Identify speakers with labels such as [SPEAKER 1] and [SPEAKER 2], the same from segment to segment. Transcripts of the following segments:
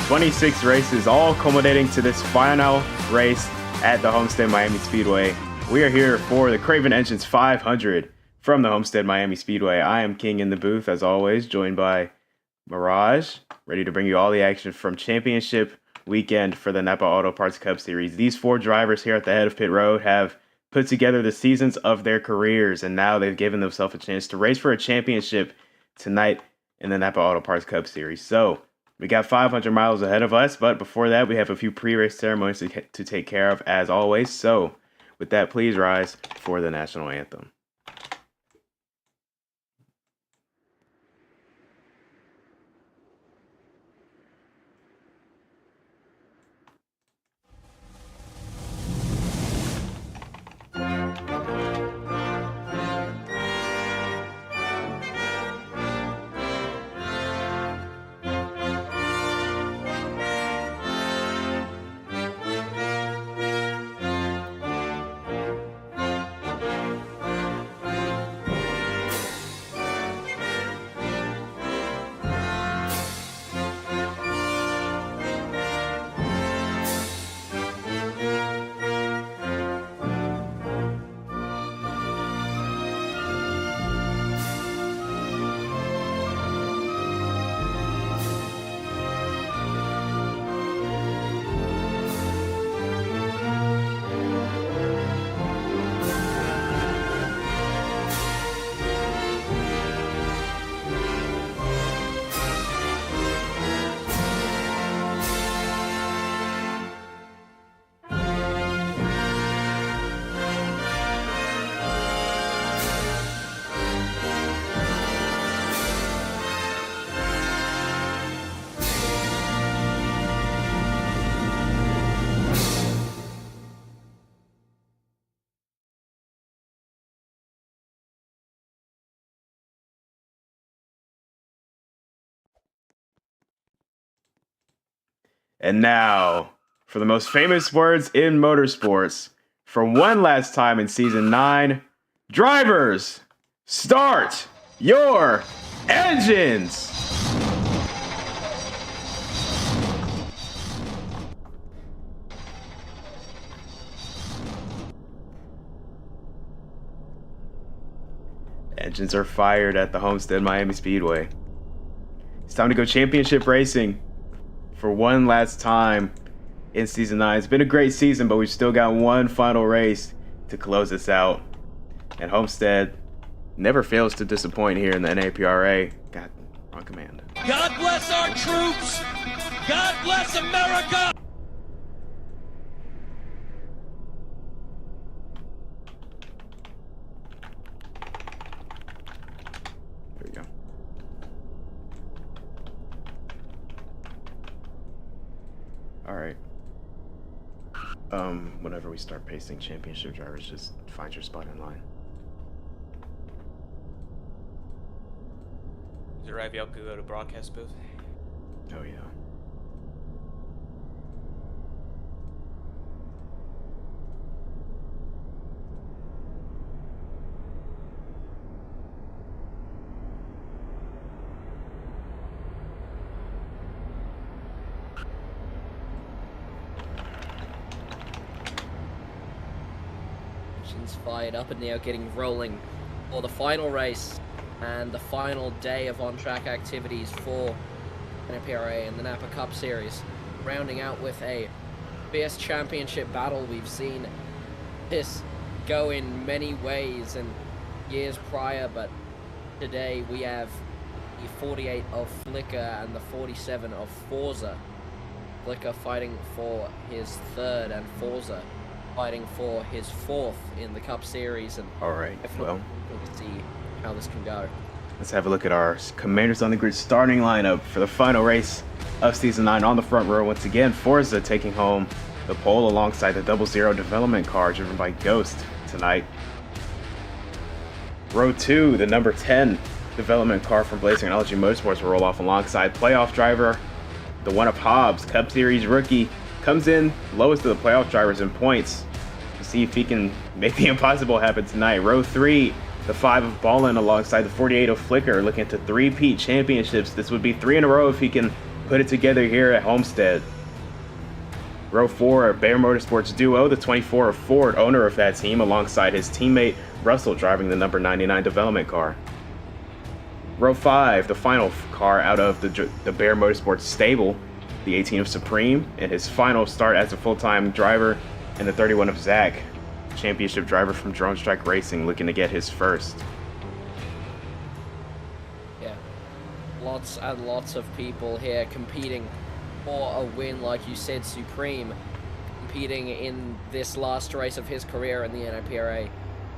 [SPEAKER 1] 26 races, all culminating to this final race at the Homestead-Miami Speedway. We are here for the Craven Engines 500 from the Homestead-Miami Speedway. I am King in the booth, as always, joined by Mirage, ready to bring you all the action from championship weekend for the NAPA Auto Parts Cup Series. These four drivers here at the head of pit road have put together the seasons of their careers, and now they've given themselves a chance to race for a championship tonight in the NAPA Auto Parts Cup Series. So we got 500 miles ahead of us, but before that, we have a few pre-race ceremonies to take care of, as always. So with that, please rise for the national anthem. And now, for the most famous words in motorsports, for one last time in Season 9, drivers, start your engines! Engines are fired at the Homestead-Miami Speedway. It's time to go championship racing for one last time in Season 9. It's been a great season, but we've still got one final race to close this out. And Homestead never fails to disappoint here in the NAPRA. God, wrong command.
[SPEAKER 2] God bless our troops! God bless America!
[SPEAKER 1] There we go. All right. Whenever we start pacing championship drivers, just find your spot in line.
[SPEAKER 3] Is it right if y'all could go to broadcast booth?
[SPEAKER 1] Oh yeah.
[SPEAKER 4] Fired up and now getting rolling for the final race and the final day of on-track activities for NAPRA and the NAPA Cup Series, rounding out with a fierce championship battle. We've seen this go in many ways in years prior, but today we have the 48 of Flicker and the 47 of Forza. Flicker fighting for his third and Forza fighting for his fourth in the Cup Series. And
[SPEAKER 1] all right, well,
[SPEAKER 4] we'll see how this can go.
[SPEAKER 1] Let's have a look at our Commanders on the Grid starting lineup for the final race of Season 9. On the front row, once again, Forza taking home the pole alongside the 00 development car driven by Ghost tonight. Row 2, the number 10 development car from Blaze Technology Motorsports will roll off alongside playoff driver, the one of Hobbs, Cup Series rookie, comes in lowest of the playoff drivers in points. To see if he can make the impossible happen tonight. Row 3, the 5 of Ballin alongside the 48 of Flicker, looking to three-peat championships. This would be 3 in a row if he can put it together here at Homestead. Row 4, Bear Motorsports duo, the 24 of Ford, owner of that team, alongside his teammate Russell driving the number 99 development car. Row 5, the final car out of the Bear Motorsports stable, the 18 of Supreme, and his final start as a full-time driver, and the 31 of Zach, championship driver from Drone Strike Racing, looking to get his first.
[SPEAKER 4] Yeah, lots and lots of people here competing for a win, like you said, Supreme, competing in this last race of his career in the NAPRA,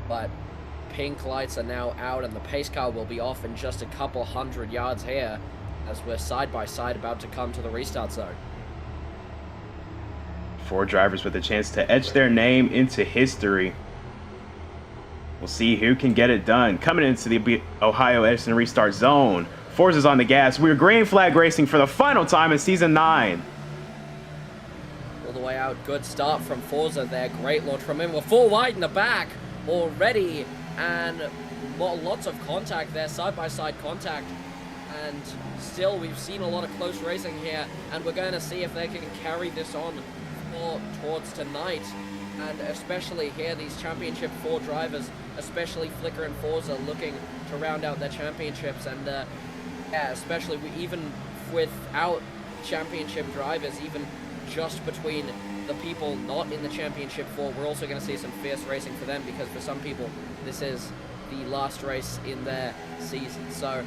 [SPEAKER 4] but pink lights are now out and the pace car will be off in just a couple hundred yards here as we're side by side about to come to the restart zone.
[SPEAKER 1] 4 drivers with a chance to etch their name into history. We'll see who can get it done. Coming into the Ohio Edison restart zone, Forza's on the gas. We're green flag racing for the final time in season 9.
[SPEAKER 4] All the way out, good start from Forza there. Great launch from him. We're 4 wide in the back already, and lots of contact there, side-by-side contact. And still, we've seen a lot of close racing here, and we're going to see if they can carry this on towards tonight. And especially here, these championship 4 drivers, especially Flicker and Forza, looking to round out their championships. And yeah, especially even without championship drivers, even just between the people not in the championship 4, we're also going to see some fierce racing for them, because for some people this is the last race in their season. So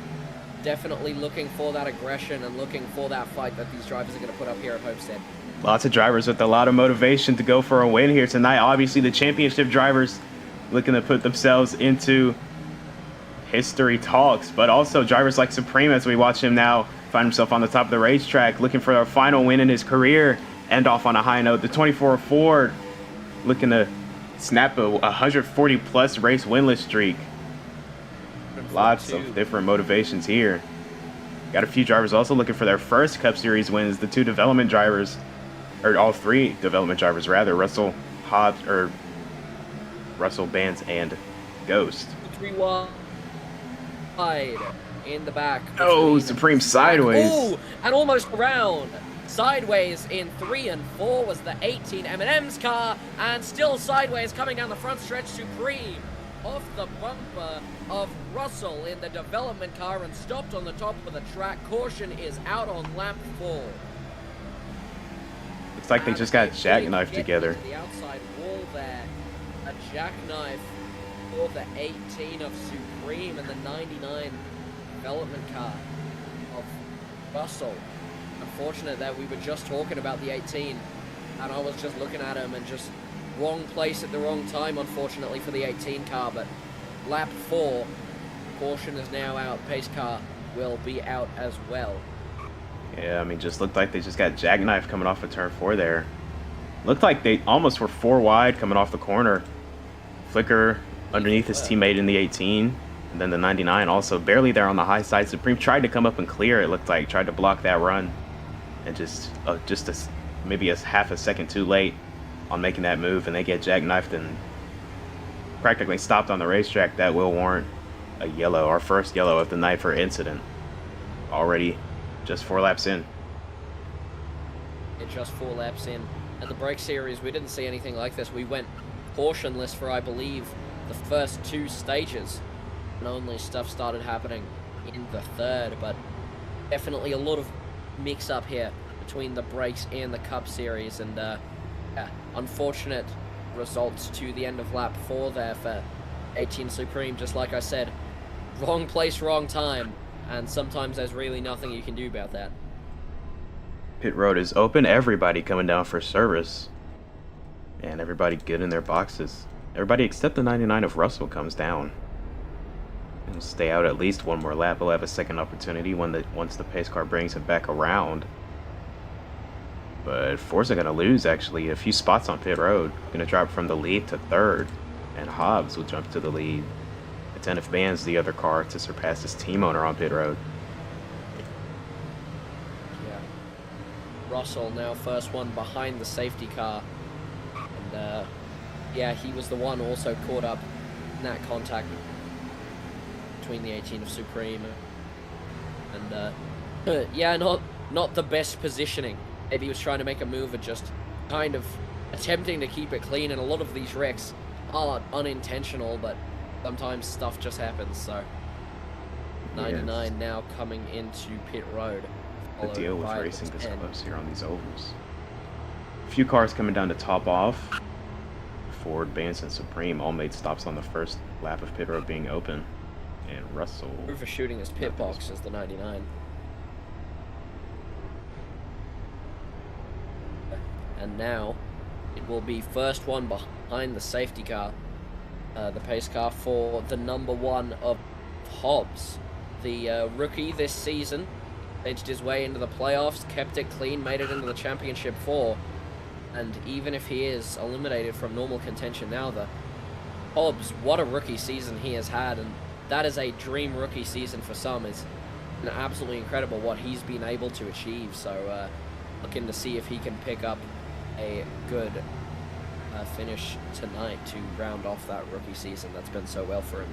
[SPEAKER 4] definitely looking for that aggression and looking for that fight that these drivers are going to put up here at Homestead.
[SPEAKER 1] Lots of drivers with a lot of motivation to go for a win here tonight. Obviously, the championship drivers looking to put themselves into history talks, but also drivers like Supreme, as we watch him now find himself on the top of the racetrack, looking for a final win in his career, end off on a high note. The 24 Ford looking to snap a 140-plus race winless streak. Lots of different motivations here. Got a few drivers also looking for their first Cup Series wins. The 2 development drivers, or all 3 development drivers rather, Russell, Bands, and Ghost.
[SPEAKER 4] 3 wide in the back.
[SPEAKER 1] Oh, Supreme sideways.
[SPEAKER 4] Oh, and almost around. Sideways in 3 and 4 was the 18 M&M's car, and still sideways coming down the front stretch, Supreme off the bumper of Russell in the development car and stopped on the top of the track. Caution is out on lap 4.
[SPEAKER 1] Looks like they just got jackknifed together.
[SPEAKER 4] The outside wall there, a jackknife for the 18 of Supreme and the 99 development car of Russell. Unfortunate that we were just talking about the 18, and I was just looking at him and just wrong place at the wrong time, unfortunately, for the 18 car. But lap 4, caution is now out. Pace car will be out as well.
[SPEAKER 1] Yeah, I mean, just looked like they just got jackknifed coming off of turn 4 there. Looked like they almost were 4 wide coming off the corner. Flicker underneath his teammate in the 18, and then the 99 also barely there on the high side. Supreme tried to come up and clear, it looked like, tried to block that run, and maybe a half a second too late on making that move, and they get jackknifed and practically stopped on the racetrack. That will warrant a yellow, our first yellow of the night for incident. Already just 4 laps in.
[SPEAKER 4] Just 4 laps in. At the break series, we didn't see anything like this. We went cautionless for, I believe, the first 2 stages, and only stuff started happening in the 3rd. But definitely a lot of mix-up here between the breaks and the Cup Series, and yeah, unfortunate results to the end of lap 4 there for 18 Supreme. Just like I said, wrong place, wrong time, and sometimes there's really nothing you can do about that.
[SPEAKER 1] Pit road is open, everybody coming down for service, and everybody good in their boxes. Everybody except the 99 of Russell comes down. He'll stay out at least 1 more lap. He'll have a second opportunity once the pace car brings him back around. But Forza going to lose, actually, a few spots on pit road. Going to drop from the lead to 3rd, and Hobbs will jump to the lead. Attentive Band's the other car to surpass his team owner on pit road.
[SPEAKER 4] Yeah. Russell now first one behind the safety car. And yeah, he was the one also caught up in that contact between the 18 of Supreme and yeah, not not the best positioning. Maybe he was trying to make a move or just kind of attempting to keep it clean, and a lot of these wrecks are unintentional, but sometimes stuff just happens. So 99 now coming into pit road.
[SPEAKER 1] The deal with racing this close here on these ovals. A few cars coming down to top off. Ford, Benz, and Supreme all made stops on the first lap of pit road being open. And Russell
[SPEAKER 4] overshooting his pit box as the 99. And now it will be first one behind the safety car, the pace car for the number 1 of Hobbs. The rookie this season edged his way into the playoffs, kept it clean, made it into the championship 4. And even if he is eliminated from normal contention now, the Hobbs, what a rookie season he has had, and that is a dream rookie season for some. It's absolutely incredible what he's been able to achieve. So looking to see if he can pick up a good finish tonight to round off that rookie season that's been so well for him.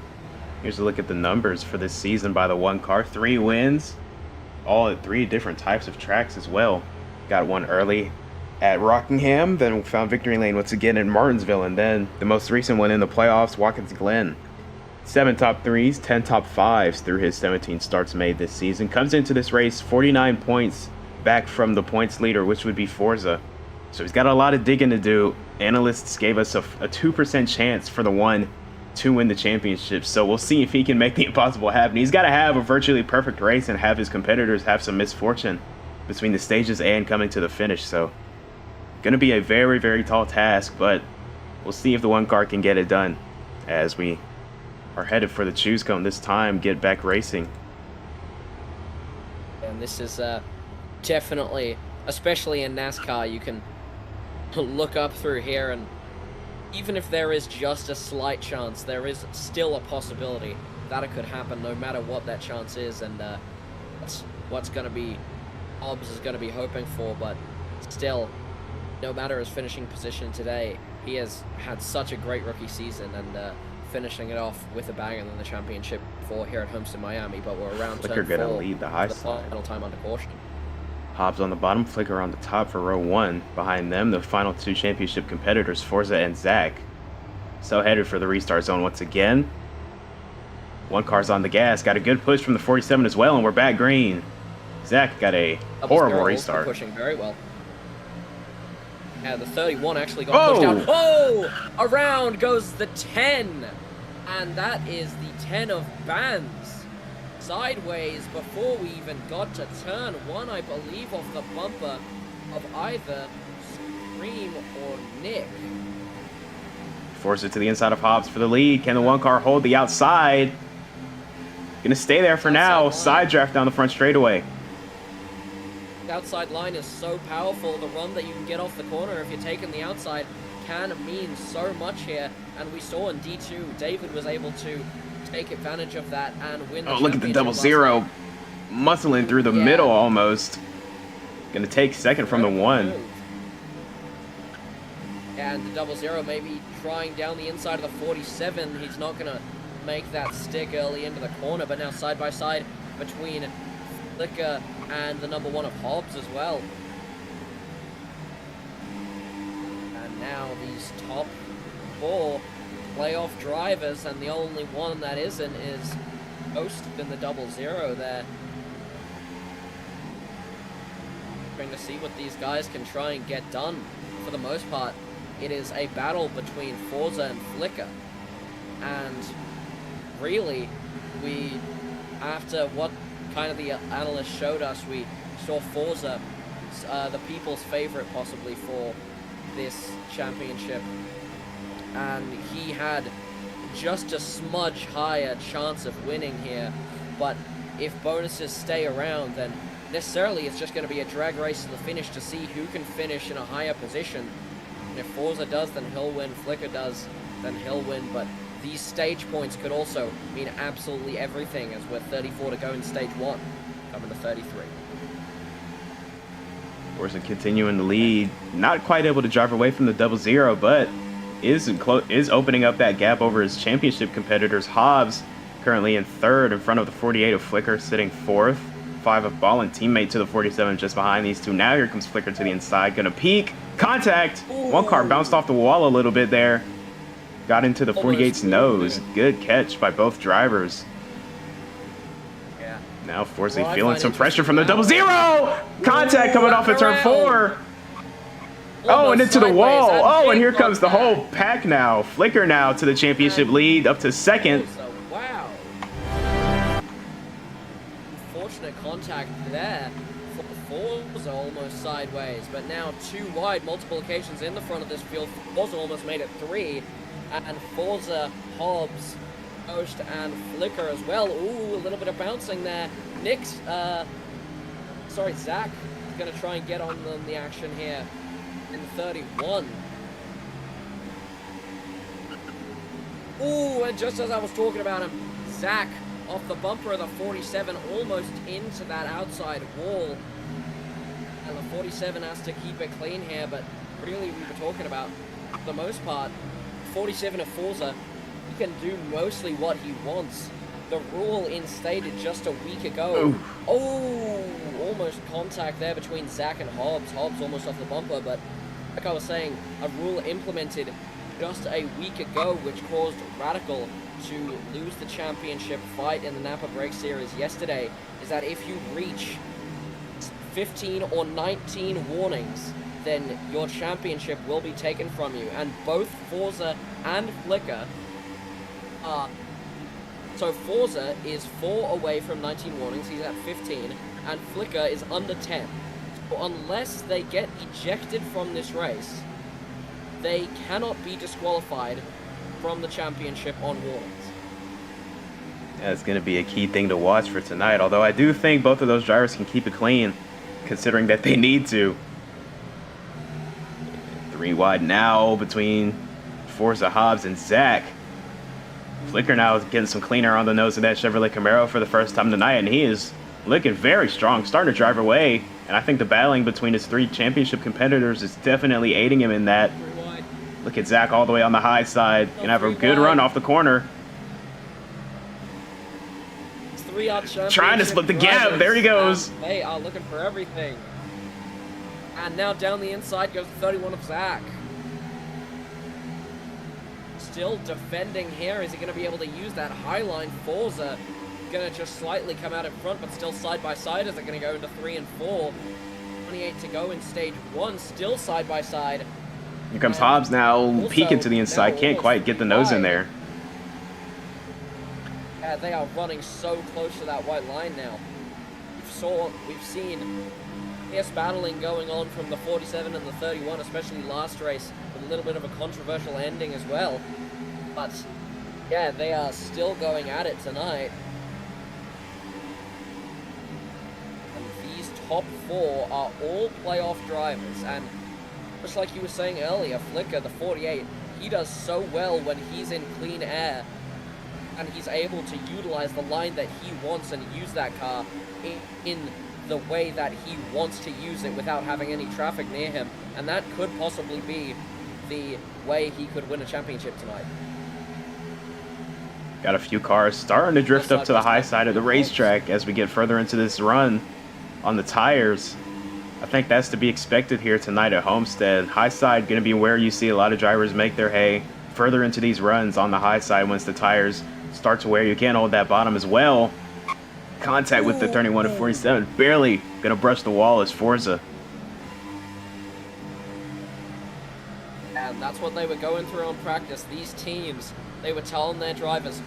[SPEAKER 1] Here's a look at the numbers for this season by the one car. 3 wins, all at 3 different types of tracks as well. Got one early at Rockingham, then found victory lane once again in Martinsville, and then the most recent one in the playoffs, Watkins Glen. 7 top 3s, 10 top 5s through his 17 starts made this season. Comes into this race 49 points back from the points leader, which would be Forza. So he's got a lot of digging to do. Analysts gave us a 2% chance for the one to win the championship. So we'll see if he can make the impossible happen. He's got to have a virtually perfect race and have his competitors have some misfortune between the stages and coming to the finish. So going to be a very, very tall task, but we'll see if the one car can get it done as we are headed for the choose cone this time, get back racing.
[SPEAKER 4] And this is definitely, especially in NASCAR, you can look up through here, and even if there is just a slight chance, there is still a possibility that it could happen no matter what that chance is, and that's what's going to be Hobbs is going to be hoping for. But still, no matter his finishing position today, he has had such a great rookie season, and finishing it off with a bang in the championship 4 here at Homestead-Miami. But we're around
[SPEAKER 1] Flicker
[SPEAKER 4] turn 4
[SPEAKER 1] gonna lead the high
[SPEAKER 4] for the
[SPEAKER 1] side.
[SPEAKER 4] final time under caution.
[SPEAKER 1] Hobbs on the bottom, Flicker on the top for row 1. Behind them, the final 2 championship competitors, Forza and Zach. So headed for the restart zone once again. One car's on the gas, got a good push from the 47 as well, and we're back green. Zach got a horrible restart.
[SPEAKER 4] Pushing very well. Yeah, the 31 actually got pushed down. Oh! Around goes the 10. And that is the 10 of Bands. Sideways before we even got to turn 1, I believe, off the bumper of either Supreme or Nick.
[SPEAKER 1] Force it to the inside of Hobbs for the lead. Can the one car hold the outside? Gonna stay there for now. Side draft down the front straightaway.
[SPEAKER 4] The outside line is so powerful. The run that you can get off the corner if you're taking the outside can mean so much here. And we saw in D2, David was able to take advantage of that and win the
[SPEAKER 1] Oh, look at the double
[SPEAKER 4] championship
[SPEAKER 1] zero. Muscling through the middle almost. Gonna take second from the 1.
[SPEAKER 4] And the double zero maybe trying down the inside of the 47. He's not going to make that stick early into the corner, but now side by side between Flicker and the number 1 of Hobbs as well. And now these top 4 playoff drivers, and the only one that isn't is Ghost in the double zero there. Trying to see what these guys can try and get done. For the most part, it is a battle between Forza and Flicker. And really, after what kind of the analysts showed us, we saw Forza, the people's favorite possibly for this championship. And he had just a smudge higher chance of winning here. But if bonuses stay around, then necessarily it's just going to be a drag race to the finish to see who can finish in a higher position. And if Forza does, then he'll win. Flicker does, then he'll win. But these stage points could also mean absolutely everything, as we're 34 to go in stage 1, coming to 33.
[SPEAKER 1] Forza continuing the lead. Not quite able to drive away from the double zero, but is opening up that gap over his championship competitors. Hobbs currently in 3rd in front of the 48 of Flicker, sitting 4th. 5, a ball and teammate to the 47 just behind these two. Now here comes Flicker to the inside, gonna peek, contact.
[SPEAKER 4] Ooh.
[SPEAKER 1] One car bounced off the wall a little bit there. Got into the 48's nose. Good catch by both drivers.
[SPEAKER 4] Yeah.
[SPEAKER 1] Now Forza
[SPEAKER 4] Well,
[SPEAKER 1] feeling some pressure from the double zero. Contact coming off at turn 4. Oh, and into the wall. Oh, and here comes the whole pack now. Flicker now to the championship lead, up to second.
[SPEAKER 4] Wow. Unfortunate contact there. Forza almost sideways, but now 2 wide, multiple occasions in the front of this field. Forza almost made it 3, and Forza, Hobbs, Ghost, and Flicker as well. Ooh, a little bit of bouncing there. Zach is going to try and get on the action here in 31. Ooh, and just as I was talking about him, Zach off the bumper of the 47, almost into that outside wall. And the 47 has to keep it clean here, but really we were talking about, for the most part, 47 of Forza, he can do mostly what he wants. The rule instated just a week ago. Ooh. Oh, almost contact there between Zach and Hobbs. Hobbs almost off the bumper, but like I was saying, a rule implemented just a week ago, which caused Radical to lose the championship fight in the NAPA Break Series yesterday, is that if you reach 15 or 19 warnings, then your championship will be taken from you. And both Forza and Flicker are... So Forza is 4 away from 19 warnings, he's at 15, and Flicker is under 10. So unless they get ejected from this race, they cannot be disqualified from the championship on warnings.
[SPEAKER 1] Yeah, it's going to be a key thing to watch for tonight, although I do think both of those drivers can keep it clean, considering that they need to. 3 wide now between Forza, Hobbs, and Zach. Flicker now is getting some cleaner on the nose of that Chevrolet Camaro for the first time tonight, and he is looking very strong, starting to drive away. And I think the battling between his 3 championship competitors is definitely aiding him in that. Look at Zach all the way on the high side. Gonna have a good run off the corner. Trying to split the gap. There he goes.
[SPEAKER 4] They are looking for everything. And now down the inside goes 31 of Zach. Still defending here. Is he going to be able to use that high line? Forza going to just slightly come out in front, but still side by side as they're going to go into 3 and 4. 28 to go in stage 1. Still side by side.
[SPEAKER 1] Here comes Hobbs now, peeking to the inside. Can't quite get the nose in there.
[SPEAKER 4] Yeah, they are running so close to that white line now. We've seen fierce battling going on from the 47 and the 31, especially last race, with a little bit of a controversial ending as well. But yeah, they are still going at it tonight. And these top 4 are all playoff drivers, and just like you were saying earlier, Flicker, the 48, he does so well when he's in clean air and he's able to utilize the line that he wants and use that car in the way that he wants to use it without having any traffic near him. And that could possibly be the way he could win a championship tonight.
[SPEAKER 1] Got a few cars starting to drift up to the high side of the racetrack as we get further into this run on the tires. I think that's to be expected here tonight at Homestead. High side going to be where you see a lot of drivers make their hay further into these runs on the high side once the tires start to wear. You can't hold that bottom as well. Contact with the 31 to 47. Barely going to brush the wall as Forza.
[SPEAKER 4] And that's what they were going through on practice. These teams, they were telling their drivers,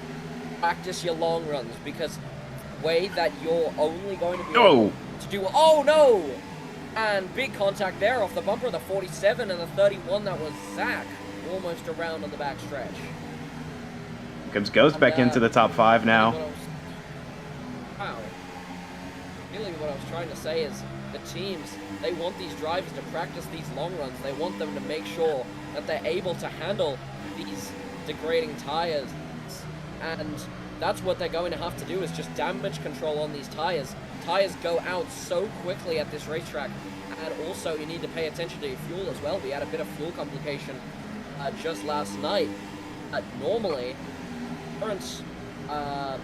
[SPEAKER 4] practice your long runs, because the way that you're only going to be able to do... Oh, no! And big contact there off the bumper of the 47 and the 31. That was Zach, almost around on the back stretch.
[SPEAKER 1] Comes Ghost back into the top 5 now.
[SPEAKER 4] Wow. Really what I was trying to say is the teams, they want these drivers to practice these long runs. They want them to make sure that they're able to handle these degrading tires. And that's what they're going to have to do, is just damage control on these tires. Tires go out so quickly at this racetrack. And also you need to pay attention to your fuel as well. We had a bit of fuel complication just last night. Normally, current the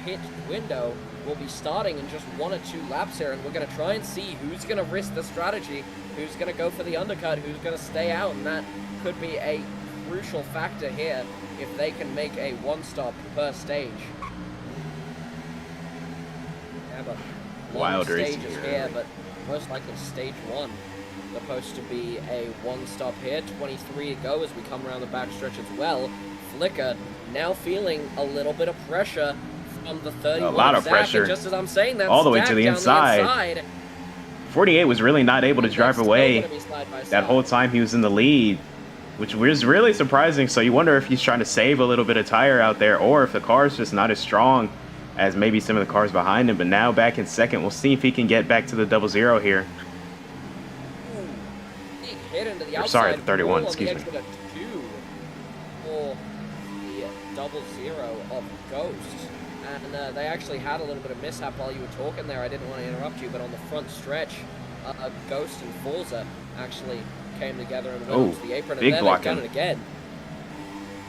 [SPEAKER 4] pit window will be starting in just 1 or 2 laps here, and we're going to try and see who's going to risk the strategy, who's going to go for the undercut, who's going to stay out, and that could be a crucial factor here if they can make a 1-stop per stage. Yeah, but
[SPEAKER 1] Wild racing
[SPEAKER 4] stages
[SPEAKER 1] here,
[SPEAKER 4] here, but most likely stage 1 supposed to be a 1-stop here. 23 to go as we come around the backstretch as well. Flicker now feeling a little bit of pressure from the 31.
[SPEAKER 1] A lot of
[SPEAKER 4] Zach,
[SPEAKER 1] pressure.
[SPEAKER 4] and just as I'm saying that,
[SPEAKER 1] all the way to
[SPEAKER 4] Zach
[SPEAKER 1] the
[SPEAKER 4] down
[SPEAKER 1] inside. 48 was really not able to drive away that whole time he was in the lead, which was really surprising. So you wonder if he's trying to save a little bit of tire out there, or if the car is just not as strong as maybe some of the cars behind him. But now back in second, we'll see if he can get back to the 00 here.
[SPEAKER 4] Hit into the outside.
[SPEAKER 1] Sorry, the 31, excuse me.
[SPEAKER 4] For the 00 of Ghost. And they actually had a little bit of mishap while you were talking there. I didn't want to interrupt you, but on the front stretch, Ghost and Forza actually came together and went onto the apron.
[SPEAKER 1] Big
[SPEAKER 4] and then
[SPEAKER 1] blocking.
[SPEAKER 4] they've done it again.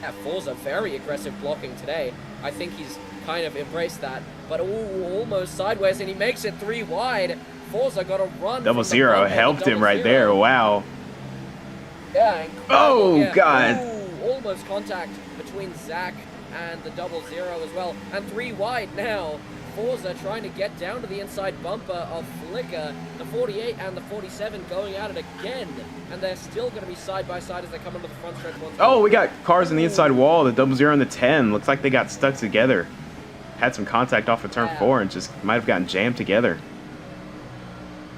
[SPEAKER 4] Yeah, Forza, very aggressive blocking today. I think he's kind of embraced that, but almost sideways, and he makes it 3 wide. Forza got a run.
[SPEAKER 1] 00 helped him right there. Wow.
[SPEAKER 4] Yeah, incredible.
[SPEAKER 1] Oh,
[SPEAKER 4] yeah.
[SPEAKER 1] God.
[SPEAKER 4] Ooh, almost contact between Zach and the 00 as well. And 3 wide now. Forza trying to get down to the inside bumper of Flicker. The 48 and the 47 going at it again. And they're still going to be side by side as they come into the front stretch once more.
[SPEAKER 1] Oh, we got cars in the inside wall. The 00 and the 10. Looks like they got stuck together. Had some contact off of turn 4 and just might have gotten jammed together.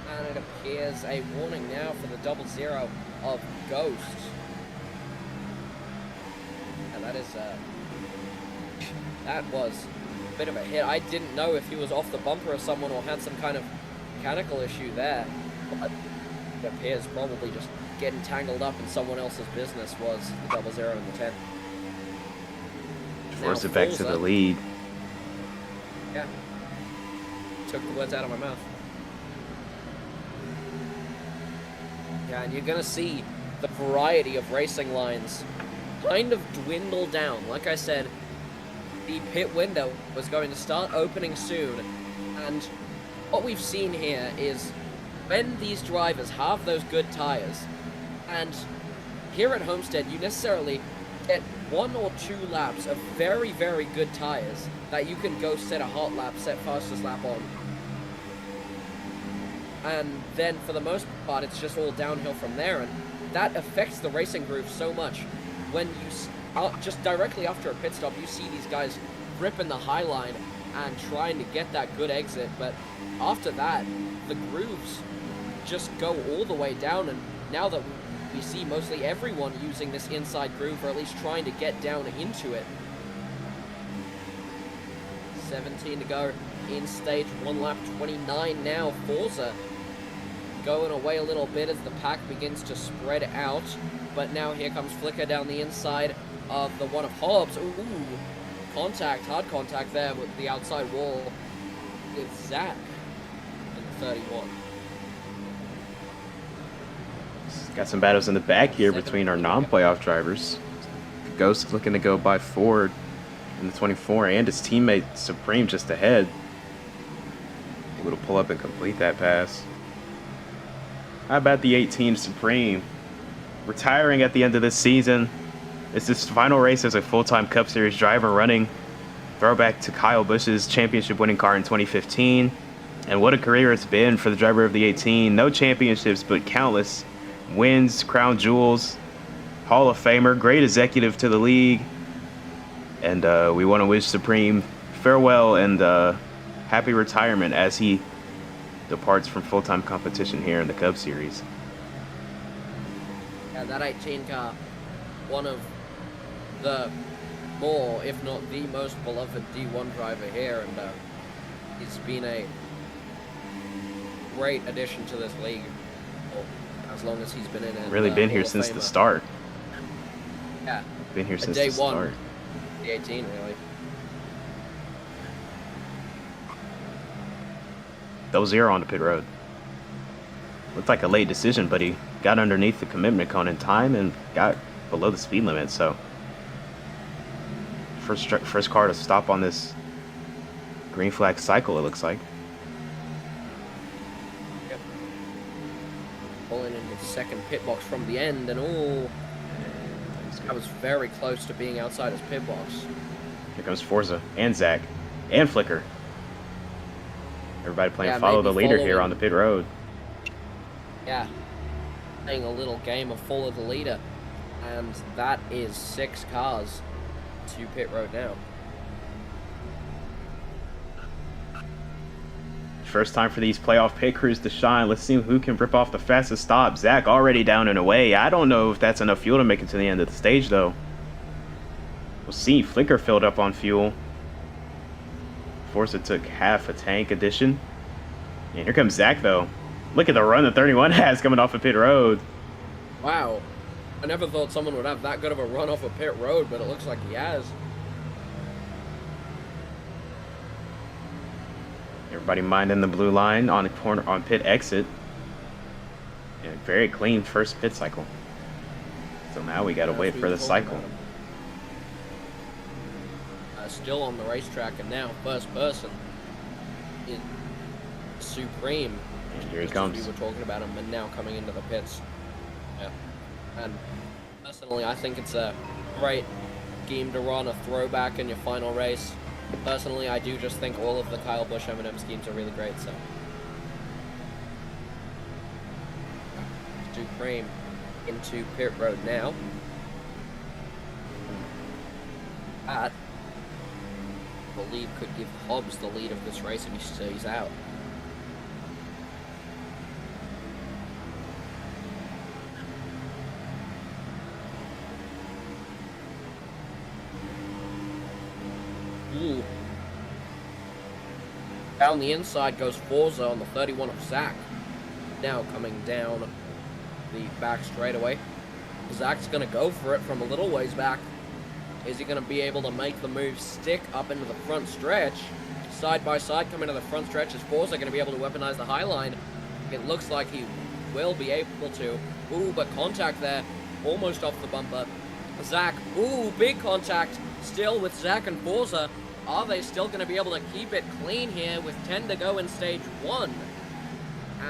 [SPEAKER 4] And it appears a warning now for the 00 of Ghost. And that is that was a bit of a hit. I didn't know if he was off the bumper of someone or had some kind of mechanical issue there. But it appears probably just getting tangled up in someone else's business was the 00 and the 10.
[SPEAKER 1] Force it back to the lead.
[SPEAKER 4] Yeah. Took the words out of my mouth. Yeah, and you're going to see the variety of racing lines kind of dwindle down. Like I said, the pit window was going to start opening soon. And what we've seen here is when these drivers have those good tires, and here at Homestead, you necessarily get 1 or 2 laps of very, very good tires that you can go set a hot lap, set fastest lap on. And then for the most part, it's just all downhill from there, and that affects the racing groove so much. When you just directly after a pit stop, you see these guys ripping the high line and trying to get that good exit, but after that, the grooves just go all the way down, and now that we see mostly everyone using this inside groove, or at least trying to get down into it. 17 to go in stage 1, lap 29 now. Forza going away a little bit as the pack begins to spread out, but now here comes Flicker down the inside of the one of Hobbs. Ooh, contact, hard contact there with the outside wall with Zach in the 31.
[SPEAKER 1] Got some battles in the back here between our non-playoff drivers. Ghost looking to go by Ford in the 24, and his teammate Supreme just ahead. Able to pull up and complete that pass. How about the 18 Supreme? Retiring at the end of this season. It's his final race as a full-time Cup Series driver, running throwback to Kyle Busch's championship-winning car in 2015. And what a career it's been for the driver of the 18. No championships, but countless wins, crown jewels, Hall of Famer, great executive to the league. And we want to wish Supreme farewell and happy retirement as he departs from full-time competition here in the Cup Series.
[SPEAKER 4] Yeah, that 18 car, one of the more, if not the most beloved D1 driver here, and he's been a great addition to this league as long as he's been in it.
[SPEAKER 1] Really been here since the start.
[SPEAKER 4] Yeah.
[SPEAKER 1] Been here since
[SPEAKER 4] day
[SPEAKER 1] the start.
[SPEAKER 4] The 18, really.
[SPEAKER 1] That was 0 on the pit road. Looked like a late decision, but he got underneath the commitment cone in time and got below the speed limit. So first car to stop on this Green flag cycle, it looks like.
[SPEAKER 4] Yep. Pulling into the second pit box from the end, and oh, that was very close to being outside his pit box.
[SPEAKER 1] Here comes Forza and Zach and Flicker. Everybody playing
[SPEAKER 4] Yeah,
[SPEAKER 1] follow the
[SPEAKER 4] maybe
[SPEAKER 1] leader here
[SPEAKER 4] following-
[SPEAKER 1] on the pit road.
[SPEAKER 4] Yeah, playing a little game of follow the leader, and that is 6 cars to pit road now.
[SPEAKER 1] First time for these playoff pit crews to shine. Let's see who can rip off the fastest stop. Zach already down and away. I don't know if that's enough fuel to make it to the end of the stage, though. We'll see. Flicker filled up on fuel. Forza took half a tank addition. And here comes Zach, though. Look at the run that 31 has coming off of pit road.
[SPEAKER 4] Wow, I never thought someone would have that good of a run off a pit road, but it looks like he has.
[SPEAKER 1] Everybody minding the blue line on the corner on pit exit. And very clean first pit cycle. So now we gotta wait for the cycle.
[SPEAKER 4] Still on the racetrack, and now first person is Supreme.
[SPEAKER 1] And here he
[SPEAKER 4] Just as
[SPEAKER 1] comes.
[SPEAKER 4] we were talking about him, and now coming into the pits. Yeah. And personally, I think it's a great scheme to run, a throwback in your final race. Personally, I do just think all of the Kyle Busch M&M schemes are really great, so. Supreme into pit road now. That, I believe, could give Hobbs the lead of this race if he stays out. Ooh. Down the inside goes Forza on the 31 of Zach. Now coming down the back straightaway. Zach's going to go for it from a little ways back. Is he going to be able to make the move stick up into the front stretch? Side by side coming to the front stretch. Is Forza going to be able to weaponize the high line? It looks like he will be able to. Ooh, but contact there. Almost off the bumper. Zach, ooh, big contact. Still with Zach and Forza. Are they still going to be able to keep it clean here with 10 to go in stage 1?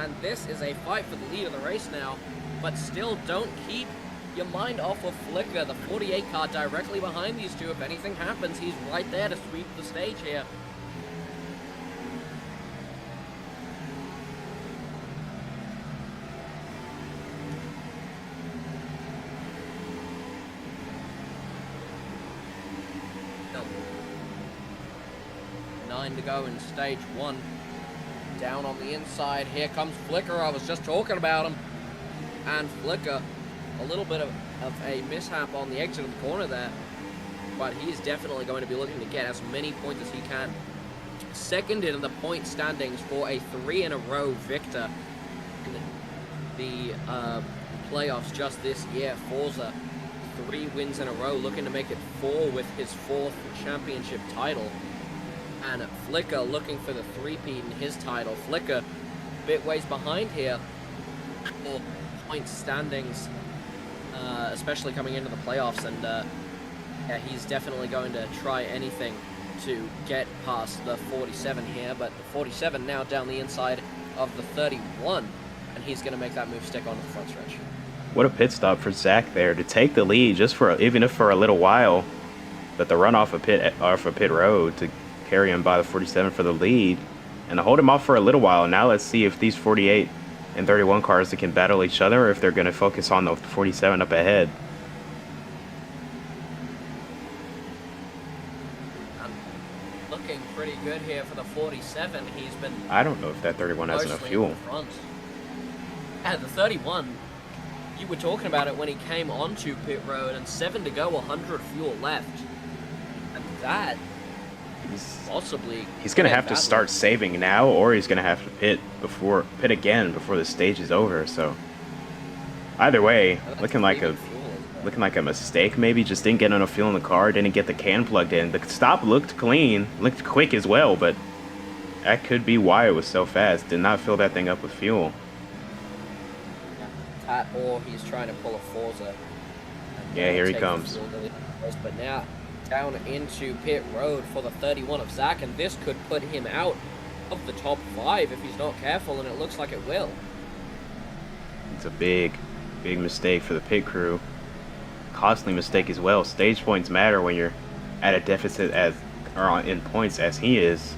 [SPEAKER 4] And this is a fight for the lead of the race now. But still, don't keep your mind off of Flicker, the 48 car directly behind these two. If anything happens, he's right there to sweep the stage here. No. 9 to go in stage 1. Down on the inside, here comes Flicker. I was just talking about him. And Flicker, a little bit of a mishap on the exit of the corner there, but he's definitely going to be looking to get as many points as he can. Second in the point standings for a 3-in-a-row victor in the playoffs just this year. Forza, 3 wins in a row, looking to make it 4 with his 4th championship title. And Flicker looking for the 3-peat in his title. Flicker a bit ways behind here for point standings, especially coming into the playoffs, and yeah, he's definitely going to try anything to get past the 47 here, but the 47 now down the inside of the 31, and he's going to make that move stick onto the front stretch.
[SPEAKER 1] What a pit stop for Zach there to take the lead just for even if for a little while, but the run off of pit road to carry him by the 47 for the lead and to hold him off for a little while. Now let's see if these 48 and 31 cars that can battle each other, or if they're going to focus on the 47 up ahead.
[SPEAKER 4] Looking pretty good here for the 47. He's been.
[SPEAKER 1] I don't know if that 31 has enough fuel.
[SPEAKER 4] The 31, you were talking about it when he came onto pit road, and 7 to go, 100 fuel left, and that possibly
[SPEAKER 1] he's going to have to start saving now, or he's going to have to pit again before the stage is over. So either way, looking like a mistake. Maybe just didn't get enough fuel in the car, didn't get the can plugged in. The stop looked clean, looked quick as well, but that could be why it was so fast. Did not fill that thing up with fuel.
[SPEAKER 4] Or he's trying to pull a Forza.
[SPEAKER 1] Yeah, here he comes.
[SPEAKER 4] But now down into pit road for the 31 of Zach, and this could put him out of the top 5 if he's not careful, and it looks like it will.
[SPEAKER 1] It's a big mistake for the pit crew. Costly mistake as well. Stage points matter when you're at a deficit in points as he is.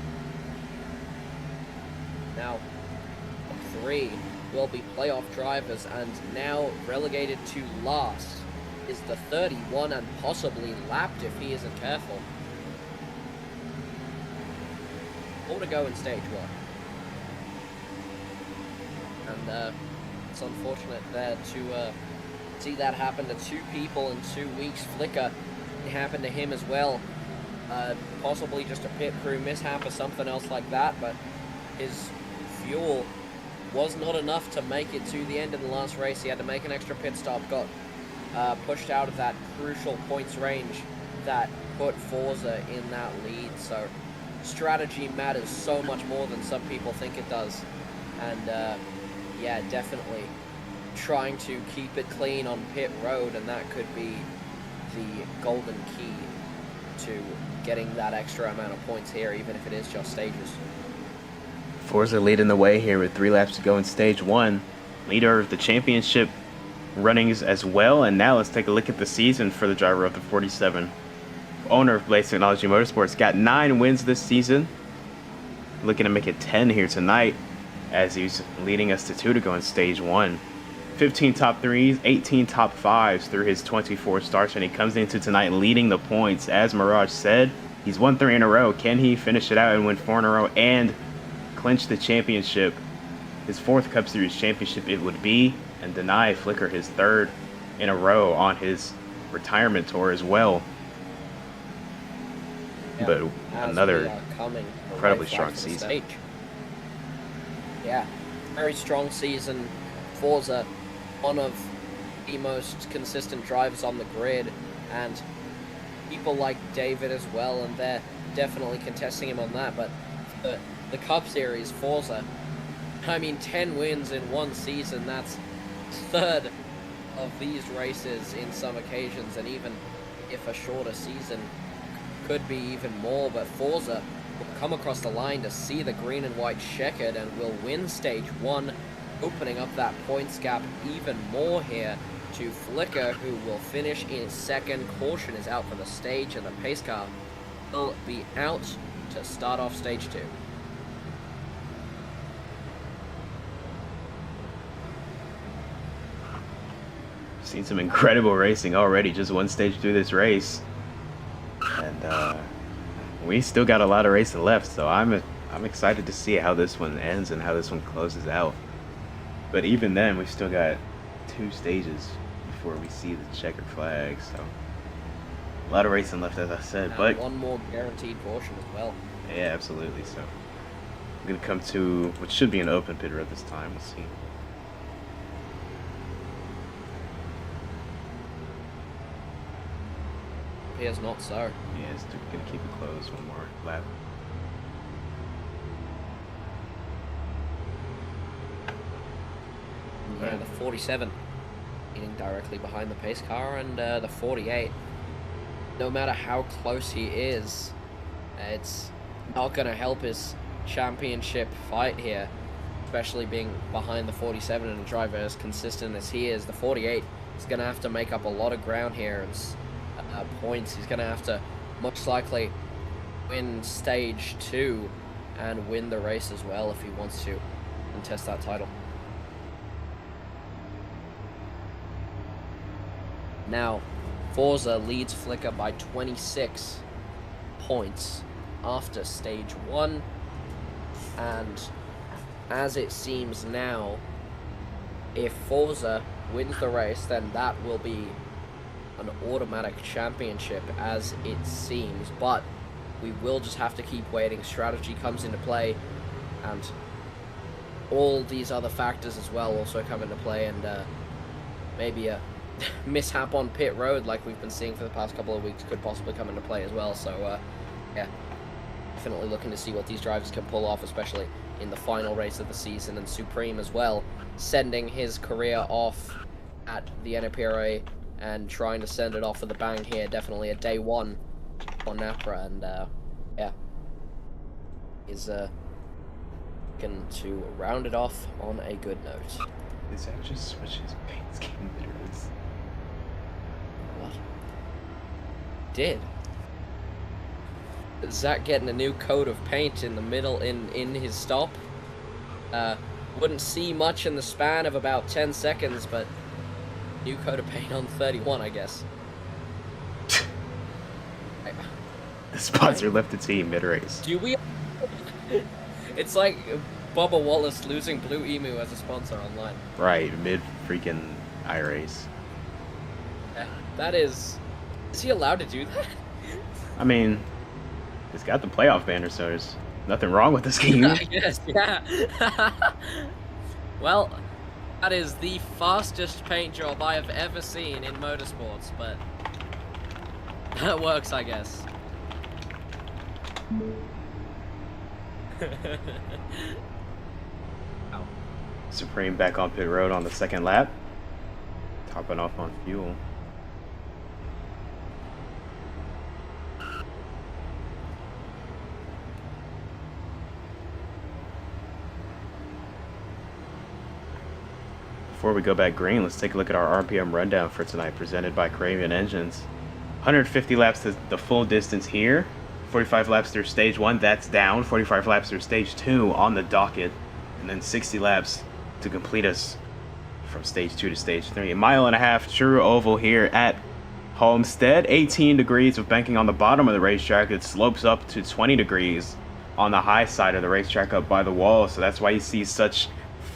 [SPEAKER 4] Now, 3 will be playoff drivers, and now relegated to last is the 31 and possibly lapped if he isn't careful. 4 to go in stage 1. And it's unfortunate there to see that happen to 2 people in 2 weeks. Flicker, it happened to him as well. Possibly just a pit crew mishap or something else like that, but his fuel was not enough to make it to the end in the last race. He had to make an extra pit stop, got pushed out of that crucial points range that put Forza in that lead. So strategy matters so much more than some people think it does. And yeah, definitely trying to keep it clean on pit road, and that could be the golden key to getting that extra amount of points here, even if it is just stages.
[SPEAKER 1] Forza leading the way here with 3 laps to go in stage 1. Leader of the championship runnings as well. And now let's take a look at the season for the driver of the 47. Owner of Blaze Technology Motorsports, got 9 wins this season. Looking to make it 10 here tonight as he's leading us to 2 to go in stage 1. 15 top 3s, 18 top 5s through his 24 starts, and he comes into tonight leading the points. As Mirage said, he's won 3 in a row. Can he finish it out and win 4 in a row and clinch the championship? His 4th Cup Series championship it would be, and deny Flicker his 3rd in a row on his retirement tour as well.
[SPEAKER 4] Yeah,
[SPEAKER 1] but another incredibly
[SPEAKER 4] right
[SPEAKER 1] strong season.
[SPEAKER 4] Stage. Yeah, very strong season. Forza, one of the most consistent drivers on the grid, and people like David as well, and they're definitely contesting him on that. But the Cup Series, Forza, I mean, 10 wins in one season, that's 1/3 of these races in some occasions, and even if a shorter season could be even more. But Forza will come across the line to see the green and white checkered and will win stage 1, opening up that points gap even more here to Flicker, who will finish in 2nd. Caution is out for the stage, and the pace car will be out to start off stage 2.
[SPEAKER 1] Seen some incredible racing already, just 1 stage through this race, and we still got a lot of racing left. So I'm excited to see how this one ends and how this one closes out. But even then, we've still got 2 stages before we see the checkered flag. So a lot of racing left, as I said.
[SPEAKER 4] And
[SPEAKER 1] but
[SPEAKER 4] 1 more guaranteed portion as well.
[SPEAKER 1] Yeah, absolutely. So I'm gonna come to what should be an open pit road this time. We'll see.
[SPEAKER 4] Appears not so.
[SPEAKER 1] Yeah, it's gonna keep it closed 1 more lap.
[SPEAKER 4] Yeah, the 47 leading directly behind the pace car, and the 48, no matter how close he is, it's not going to help his championship fight here, especially being behind the 47 and a driver as consistent as he is. The 48 is going to have to make up a lot of ground here, and points. He's going to have to most likely win stage 2 and win the race as well if he wants to contest that title. Now, Forza leads Flicker by 26 points after stage 1, and as it seems now, if Forza wins the race, then that will be an automatic championship as it seems, but we will just have to keep waiting. Strategy comes into play, and all these other factors as well also come into play, and maybe a mishap on pit road like we've been seeing for the past couple of weeks could possibly come into play as well. So yeah, definitely looking to see what these drivers can pull off, especially in the final race of the season. And Supreme as well, sending his career off at the NAPA and trying to send it off with a bang here. Definitely a day 1 on NAPA, and yeah, is looking to round it off on a good note.
[SPEAKER 1] Is that just switches paint scheme bitters?
[SPEAKER 4] What? Did Zach getting a new coat of paint in the middle in his stop? Wouldn't see much in the span of about 10 seconds, but new coat of paint on 31, I guess.
[SPEAKER 1] The sponsor left the team mid-race.
[SPEAKER 4] Do we? It's like Bubba Wallace losing Blue Emu as a sponsor online.
[SPEAKER 1] Right, mid-freaking I-race.
[SPEAKER 4] Yeah, that is... Is he allowed to do that?
[SPEAKER 1] I mean, he's got the playoff banner, so there's nothing wrong with this game.
[SPEAKER 4] I guess, yeah. Well, that is the fastest paint job I have ever seen in motorsports, but that works, I guess.
[SPEAKER 1] Supreme back on pit road on the second lap. Topping off on fuel. Before we go back green, let's take a look at our RPM rundown for tonight, presented by Craven Engines. 150 laps to the full distance here. 45 laps through stage 1, that's down. 45 laps through stage 2 on the docket. And then 60 laps to complete us from stage 2 to stage 3. A mile and a half true oval here at Homestead. 18 degrees with banking on the bottom of the racetrack. It slopes up to 20 degrees on the high side of the racetrack up by the wall. So that's why you see such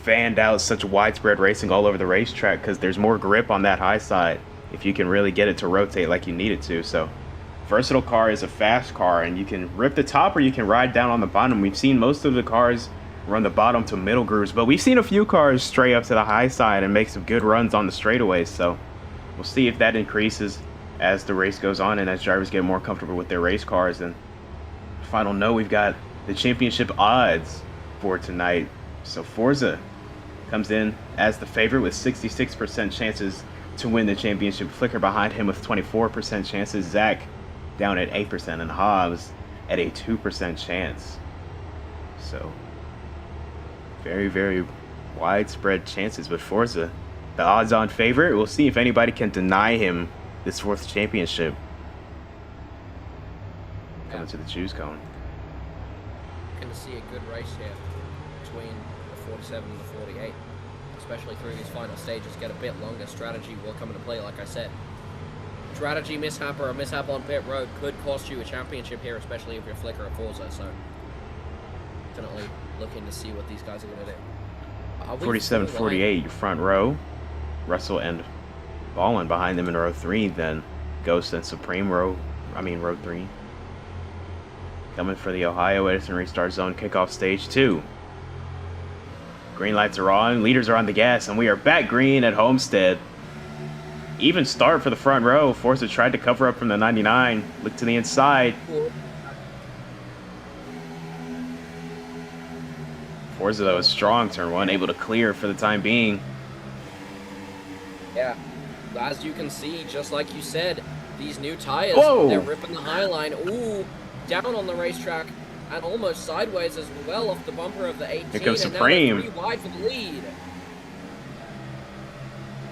[SPEAKER 1] fanned out, such widespread racing all over the racetrack, because there's more grip on that high side if you can really get it to rotate like you need it to. So versatile car is a fast car, and you can rip the top or you can ride down on the bottom. We've seen most of the cars run the bottom to middle grooves, but we've seen a few cars stray up to the high side and make some good runs on the straightaways. So we'll see if that increases as the race goes on and as drivers get more comfortable with their race cars. And final note, we've got the championship odds for tonight. So Forza comes in as the favorite with 66% chances to win the championship. Flicker behind him with 24% chances. Zach down at 8%, and Hobbs at a 2% chance. So very, very widespread chances, but Forza, the odds-on favorite. We'll see if anybody can deny him this 4th championship. Coming to the choose cone.
[SPEAKER 4] Going to see a good race here between the 47 and the 48, especially through these final stages. Get a bit longer. Strategy will come into play, like I said. Strategy mishap or a mishap on pit road could cost you a championship here, especially if you're Flicker at Forza. So definitely looking to see what these guys are going to do.
[SPEAKER 1] 47, 48, your front row. Russell and Ballin behind them in row 3. Then Ghost and Supreme row 3. Coming for the Ohio Edison Restart Zone kickoff stage 2. Green lights are on, leaders are on the gas, and we are back green at Homestead. Even start for the front row. Forza tried to cover up from the 99. Look to the inside. Forza, though, is strong. Turn 1, able to clear for the time being.
[SPEAKER 4] Yeah. As you can see, just like you said, these new tires,
[SPEAKER 1] Whoa!
[SPEAKER 4] They're ripping the high line. Ooh, down on the racetrack and almost sideways as well off the bumper of the 18.
[SPEAKER 1] Here comes
[SPEAKER 4] and
[SPEAKER 1] Supreme.
[SPEAKER 4] Now they're 3 wide for the lead.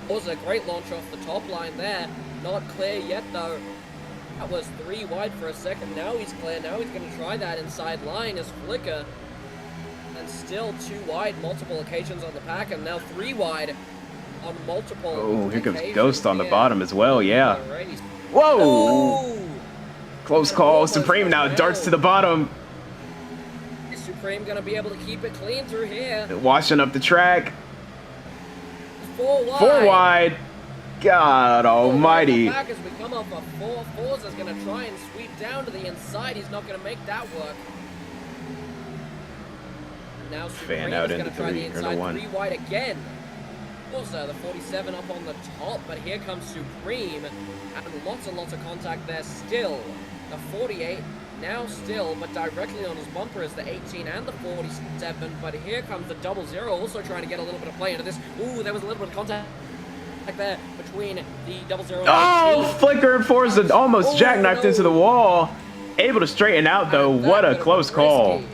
[SPEAKER 4] Was a great launch off the top line there. Not clear yet, though. That was 3 wide for a second. Now he's clear. Now he's going to try that inside line as Flicker. And still 2 wide, multiple occasions on the pack, and now 3 wide on multiple.
[SPEAKER 1] Oh, here comes
[SPEAKER 4] occasions
[SPEAKER 1] Ghost on the
[SPEAKER 4] here
[SPEAKER 1] bottom as well, yeah.
[SPEAKER 4] in the race.
[SPEAKER 1] Whoa!
[SPEAKER 4] Oh!
[SPEAKER 1] Close call. Supreme now darts to the bottom.
[SPEAKER 4] Is Supreme going to be able to keep it clean through here?
[SPEAKER 1] Washing up the track.
[SPEAKER 4] 4 wide.
[SPEAKER 1] 4 wide. God almighty.
[SPEAKER 4] Back as we come off of 4. Forza's going to try and sweep down to the inside. He's not going to make that work. And now Supreme
[SPEAKER 1] Fan out
[SPEAKER 4] is going
[SPEAKER 1] into
[SPEAKER 4] to try the
[SPEAKER 1] 3 or
[SPEAKER 4] inside
[SPEAKER 1] the 1.
[SPEAKER 4] 3 wide again. Also, the 47 up on the top, but here comes Supreme, and lots and lots of contact there still. The 48 now still, but directly on his bumper is the 18 and the 47, but here comes the 00, also trying to get a little bit of play into this. Ooh, there was a little bit of contact there between the 00 and
[SPEAKER 1] Oh,
[SPEAKER 4] 18.
[SPEAKER 1] Flicker and Forza almost jackknifed into the wall. Able to straighten out, though.
[SPEAKER 4] And
[SPEAKER 1] What
[SPEAKER 4] that
[SPEAKER 1] a
[SPEAKER 4] would have
[SPEAKER 1] close
[SPEAKER 4] been
[SPEAKER 1] call.
[SPEAKER 4] risky.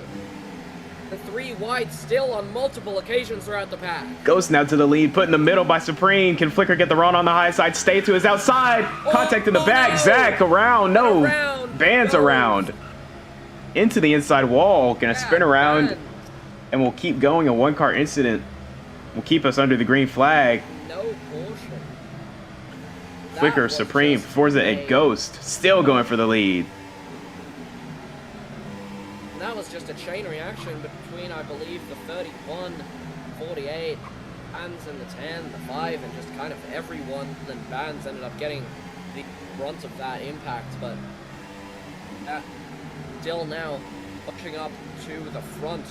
[SPEAKER 4] The 3 wide still on multiple occasions throughout the pack.
[SPEAKER 1] Ghost now to the lead, put in the middle by Supreme. Can Flicker get the run on the high side? Stay to his outside. Contact in the back.
[SPEAKER 4] no.
[SPEAKER 1] Zach around. No.
[SPEAKER 4] Around.
[SPEAKER 1] Bands
[SPEAKER 4] No.
[SPEAKER 1] around. Into the inside wall. Gonna spin around.
[SPEAKER 4] Bands.
[SPEAKER 1] And we'll keep going. A one-car incident will keep us under the green flag.
[SPEAKER 4] No portion. That
[SPEAKER 1] Flicker,
[SPEAKER 4] was
[SPEAKER 1] Supreme,
[SPEAKER 4] just
[SPEAKER 1] Forza,
[SPEAKER 4] a-
[SPEAKER 1] and Ghost still going for the lead.
[SPEAKER 4] That was just a chain reaction between, I believe, the 31, 48, Bands and the 10, the 5, and just kind of everyone. Then Bands ended up getting the brunt of that impact, but still now pushing up to the front.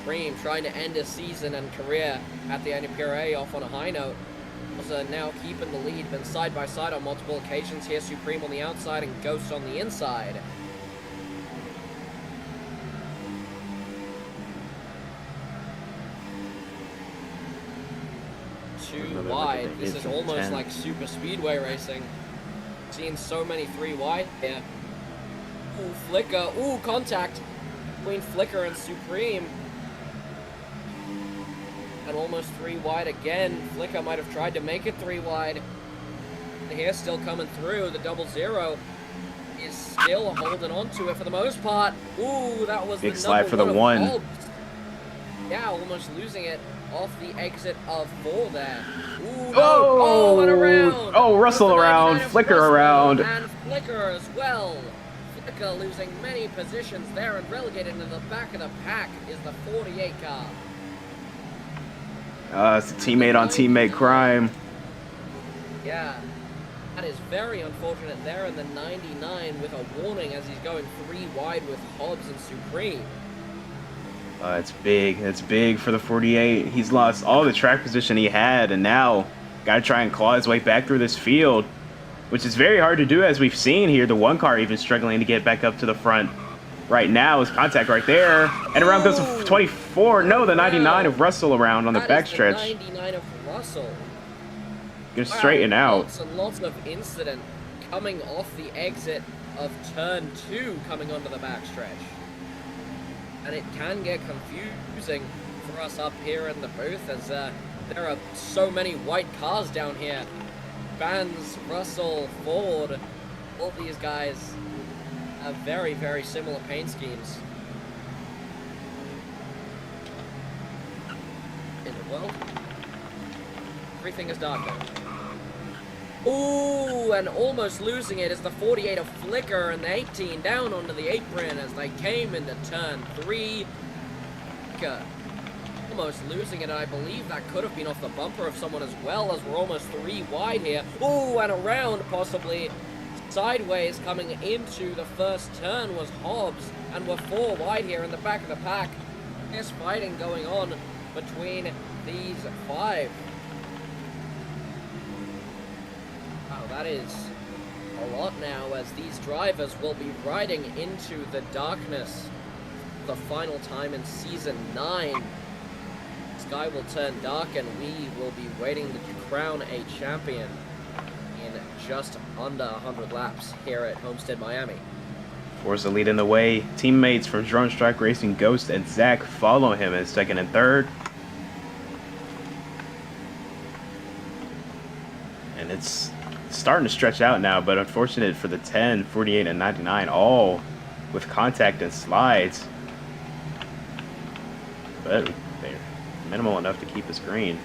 [SPEAKER 4] Supreme trying to end his season and career at the NAPCS off on a high note. Also now keeping the lead, been side by side on multiple occasions here. Supreme on the outside and Ghost on the inside. Too
[SPEAKER 1] Another look at
[SPEAKER 4] wide.
[SPEAKER 1] the
[SPEAKER 4] This is
[SPEAKER 1] inside
[SPEAKER 4] almost
[SPEAKER 1] 10.
[SPEAKER 4] like super speedway racing. Seeing so many 3 wide here. Ooh, Flicker. Ooh, contact between Flicker and Supreme. And almost 3 wide again. Flicker might have tried to make it 3 wide. Here still coming through. The 00 is still holding on to it for the most part. Ooh, that was
[SPEAKER 1] Big
[SPEAKER 4] the
[SPEAKER 1] slide
[SPEAKER 4] number
[SPEAKER 1] for the
[SPEAKER 4] of
[SPEAKER 1] one.
[SPEAKER 4] Hobbs. Yeah, almost losing it off the exit of 4 there. Ooh, no. Oh, and around.
[SPEAKER 1] Oh, Russell
[SPEAKER 4] That's the
[SPEAKER 1] around,
[SPEAKER 4] 99 of
[SPEAKER 1] Flicker
[SPEAKER 4] Russell,
[SPEAKER 1] around.
[SPEAKER 4] And Flicker as well. Flicker losing many positions there and relegated into the back of the pack is the 48 car.
[SPEAKER 1] It's a teammate on teammate crime.
[SPEAKER 4] Yeah, that is very unfortunate there in the 99 with a warning as he's going 3 wide with Hobbs and Supreme.
[SPEAKER 1] It's big. It's big for the 48. He's lost all the track position he had, and now got to try and claw his way back through this field, which is very hard to do, as we've seen here. The one car even struggling to get back up to the front. Right now is contact right there, and around goes the 24. No, the 99 of Russell around on the
[SPEAKER 4] That is
[SPEAKER 1] backstretch.
[SPEAKER 4] the 99 of Russell.
[SPEAKER 1] Gonna straighten out.
[SPEAKER 4] Lots and lots of incident coming off the exit of turn 2 coming onto the backstretch. And it can get confusing for us up here in the booth as there are so many white cars down here. Bands, Russell, Ford, all these guys have very, very similar paint schemes. In the world, everything is dark now. Ooh, and almost losing it is the 48 of Flicker and the 18 down onto the apron as they came into turn 3. Flicker almost losing it, and I believe that could have been off the bumper of someone as well, as we're almost 3 wide here. Ooh, and around possibly sideways coming into the first turn was Hobbs, and we're 4 wide here in the back of the pack. There's fighting going on between these 5. Wow, that is a lot now, as these drivers will be riding into the darkness the final time in Season 9. Sky will turn dark and we will be waiting to crown a champion in just under 100 laps here at Homestead-Miami.
[SPEAKER 1] Forza leading the way. Teammates from Drone Strike Racing, Ghost and Zach follow him in second and third. And it's starting to stretch out now, but unfortunate for the 10, 48, and 99, all with contact and slides. But they're minimal enough to keep us green.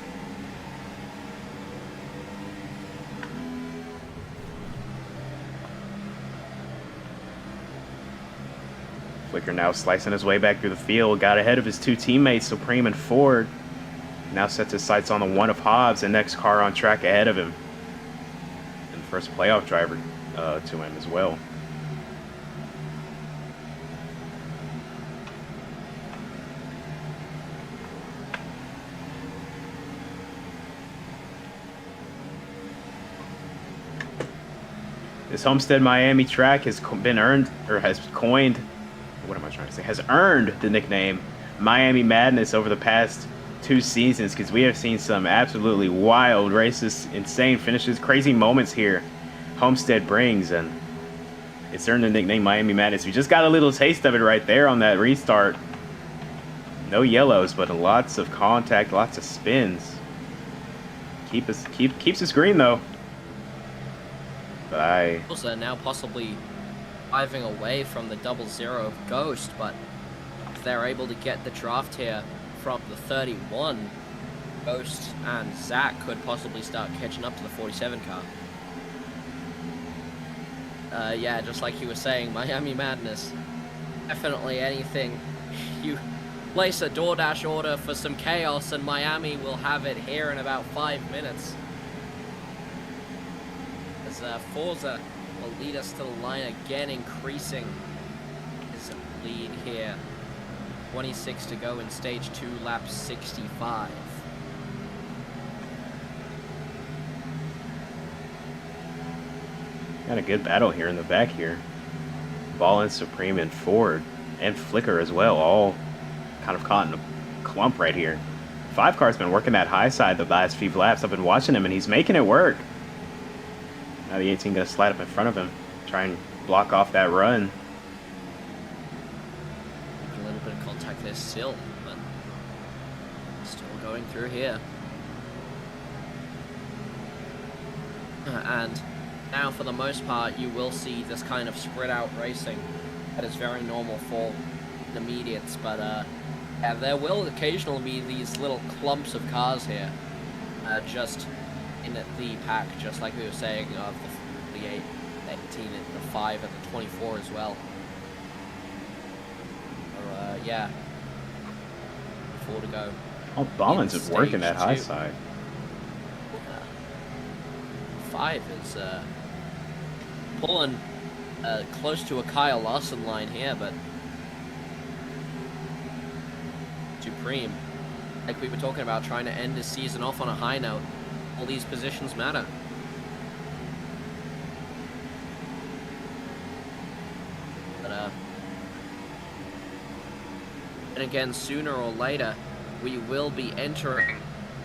[SPEAKER 1] Flicker now slicing his way back through the field. Got ahead of his 2 teammates, Supreme and Ford. Now sets his sights on the 1 of Hobbs, the next car on track ahead of him. And first playoff driver to him as well. This Homestead-Miami track has been earned, or has coined, what am I trying to say, has earned the nickname Miami Madness over the past 2 seasons, because we have seen some absolutely wild races, insane finishes, crazy moments here Homestead brings, and It's earned the nickname Miami Madness. We just got a little taste of it right there on that restart. No yellows, but lots of contact, lots of spins. Keeps us green though. But
[SPEAKER 4] Also now possibly driving away from the 0-0 of Ghost, but if they're able to get the draft here from the 31, Ghost and Zach could possibly start catching up to the 47 car. Yeah, just like you were saying, Miami Madness. Definitely anything. You place a DoorDash order for some chaos and Miami will have it here in about 5 minutes. As Forza will lead us to the line again, increasing his lead here. 26 to go in stage 2, lap 65.
[SPEAKER 1] got a good battle here in the back here. Ball and Supreme and Ford and Flicker as well, all kind of caught in a clump right here. 5 car's been working that high side the last few laps. I've been watching him and he's making it work. Now the 18 gonna slide up in front of him, try and block off that run.
[SPEAKER 4] A little bit of contact there still, but still going through here. And now for the most part you will see this kind of spread out racing that is very normal for intermediates, but yeah, there will occasionally be these little clumps of cars here just in the pack, just like we were saying of the 8, 18, and the 5 and the 24 as well. So yeah, 4 to go.
[SPEAKER 1] Oh, Ballins is working that high side.
[SPEAKER 4] 5 is pulling close to a Kyle Larson line here, but Supreme, like we were talking about, trying to end this season off on a high note. All these positions matter. But and again, sooner or later, we will be entering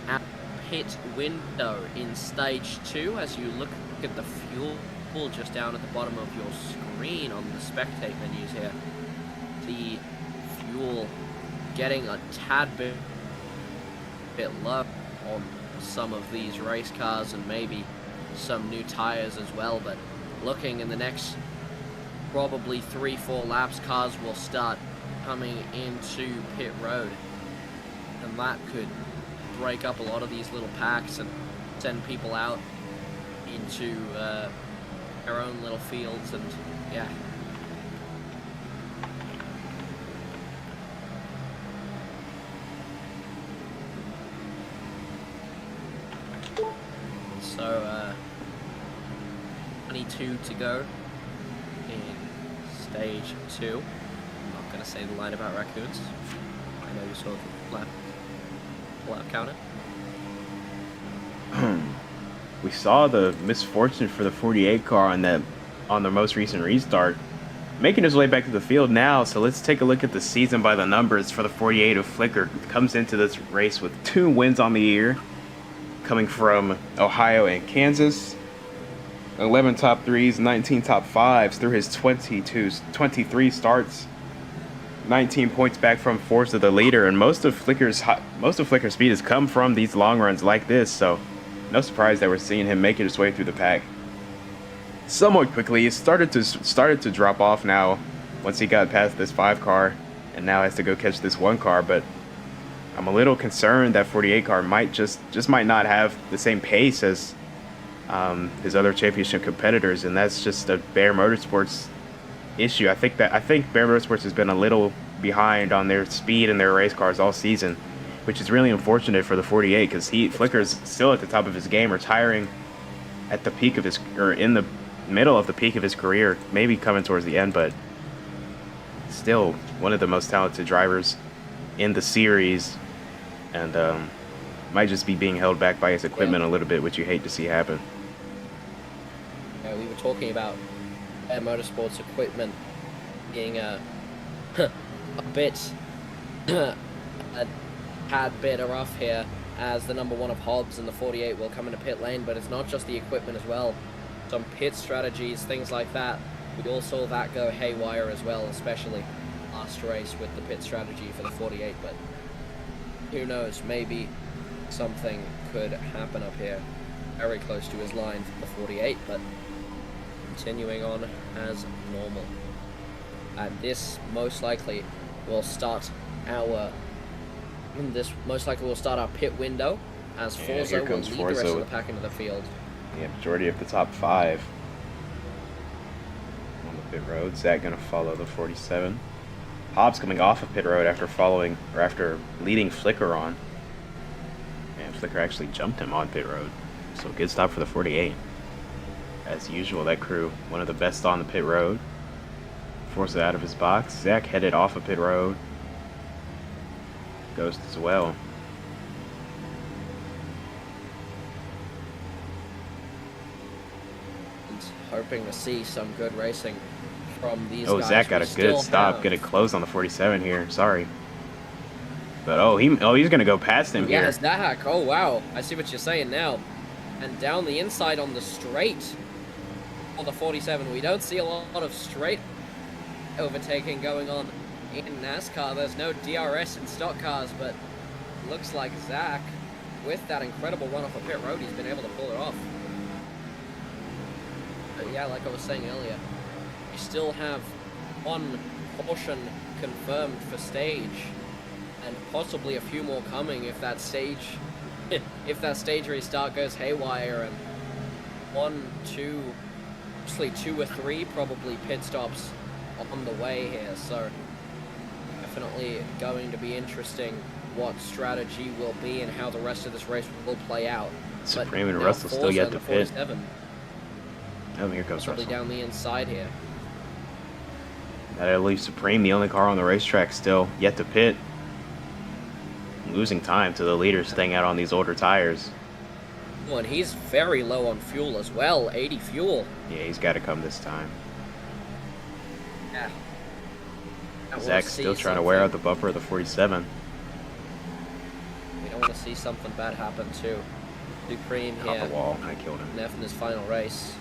[SPEAKER 4] our pit window in stage 2. As you look at the fuel just down at the bottom of your screen on the spectate menus here, the fuel getting a tad bit low on some of these race cars and maybe some new tires as well, but looking in the next probably 3-4 laps, cars will start coming into pit road, and that could break up a lot of these little packs and send people out into their own little fields, and yeah. So 22 to go in stage 2. I'm not going to say the line about raccoons. I know you saw the lap counter.
[SPEAKER 1] We saw the misfortune for the 48 car on the most recent restart, making his way back to the field now. So let's take a look at the season by the numbers for the 48 of Flicker. Comes into this race with 2 wins on the year, coming from Ohio and Kansas. 11 top 3s, 19 top 5s through his 23 starts. 19 points back from 4th to the leader, and most of Flicker's speed has come from these long runs like this. So no surprise that we're seeing him making his way through the pack somewhat quickly. It started to drop off now once he got past this 5 car, and now has to go catch this 1 car. But I'm a little concerned that 48 car might just might not have the same pace as his other championship competitors, and that's just a Bear Motorsports issue. I think Bear Motorsports has been a little behind on their speed and their race cars all season, which is really unfortunate for the 48, because Flicker's still at the top of his game, retiring at the peak of his, or in the middle of the peak of his career, maybe coming towards the end, but still one of the most talented drivers in the series, and might just be being held back by his equipment a little bit, which you hate to see happen.
[SPEAKER 4] Yeah, we were talking about Bear Motorsports equipment being a bit a tad bit rough here, as the number 1 of Hobbs and the 48 will come into pit lane, but it's not just the equipment as well. Some pit strategies, things like that, We all saw that go haywire as well, especially last race with the pit strategy for the 48, but who knows, maybe something could happen up here. Very close to his line for the 48, but continuing on as normal. And this most likely will start our pit window as Forza will lead the rest of the pack into the field.
[SPEAKER 1] Yeah, majority of the top 5 on the pit road. Zach gonna follow the 47. Hobbs coming off of pit road after leading Flicker on. And Flicker actually jumped him on pit road. So good stop for the 48. As usual, that crew, one of the best on the pit road. Forza out of his box. Zach headed off of pit road. Ghost as well.
[SPEAKER 4] And hoping to see some good racing from these guys.
[SPEAKER 1] Oh, Zach got a good stop. Gonna close on the 47 here. Sorry. But he's gonna go past him here.
[SPEAKER 4] Yeah, Zach. Oh wow, I see what you're saying now. And down the inside on the straight for the 47. We don't see a lot of straight overtaking going on in NASCAR. There's no DRS in stock cars, but looks like Zach, with that incredible run off a pit road, he's been able to pull it off. But yeah, like I was saying earlier, we still have one portion confirmed for stage, and possibly a few more coming if that stage restart goes haywire, and 1, 2, actually 2 or 3 probably pit stops on the way here. So definitely going to be interesting what strategy will be and how the rest of this race will play out.
[SPEAKER 1] Supreme and Russell still yet to pit. Oh, here goes
[SPEAKER 4] Russell.
[SPEAKER 1] Russell.
[SPEAKER 4] Down the inside here.
[SPEAKER 1] That'll leave Supreme, the only car on the racetrack, still yet to pit. Losing time to the leaders staying out on these older tires.
[SPEAKER 4] Oh, and he's very low on fuel as well, 80 fuel.
[SPEAKER 1] Yeah, he's got to come this time.
[SPEAKER 4] Yeah.
[SPEAKER 1] Zach's still trying to wear out the bumper of the 47.
[SPEAKER 4] We don't want to see something bad happen to Supreme here.
[SPEAKER 1] Off the wall, I killed him.
[SPEAKER 4] Neff in his final race.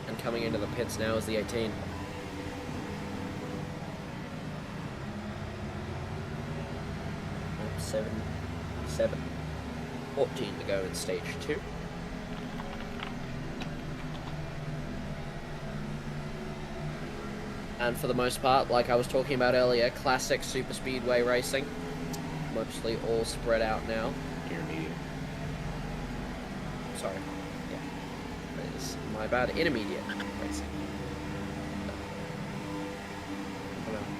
[SPEAKER 4] And coming into the pits now is the 18. Seven, 14 to go in stage 2. And for the most part, like I was talking about earlier, classic super speedway racing. Mostly all spread out now.
[SPEAKER 1] Intermediate.
[SPEAKER 4] Sorry. Yeah. That is my bad. Intermediate racing.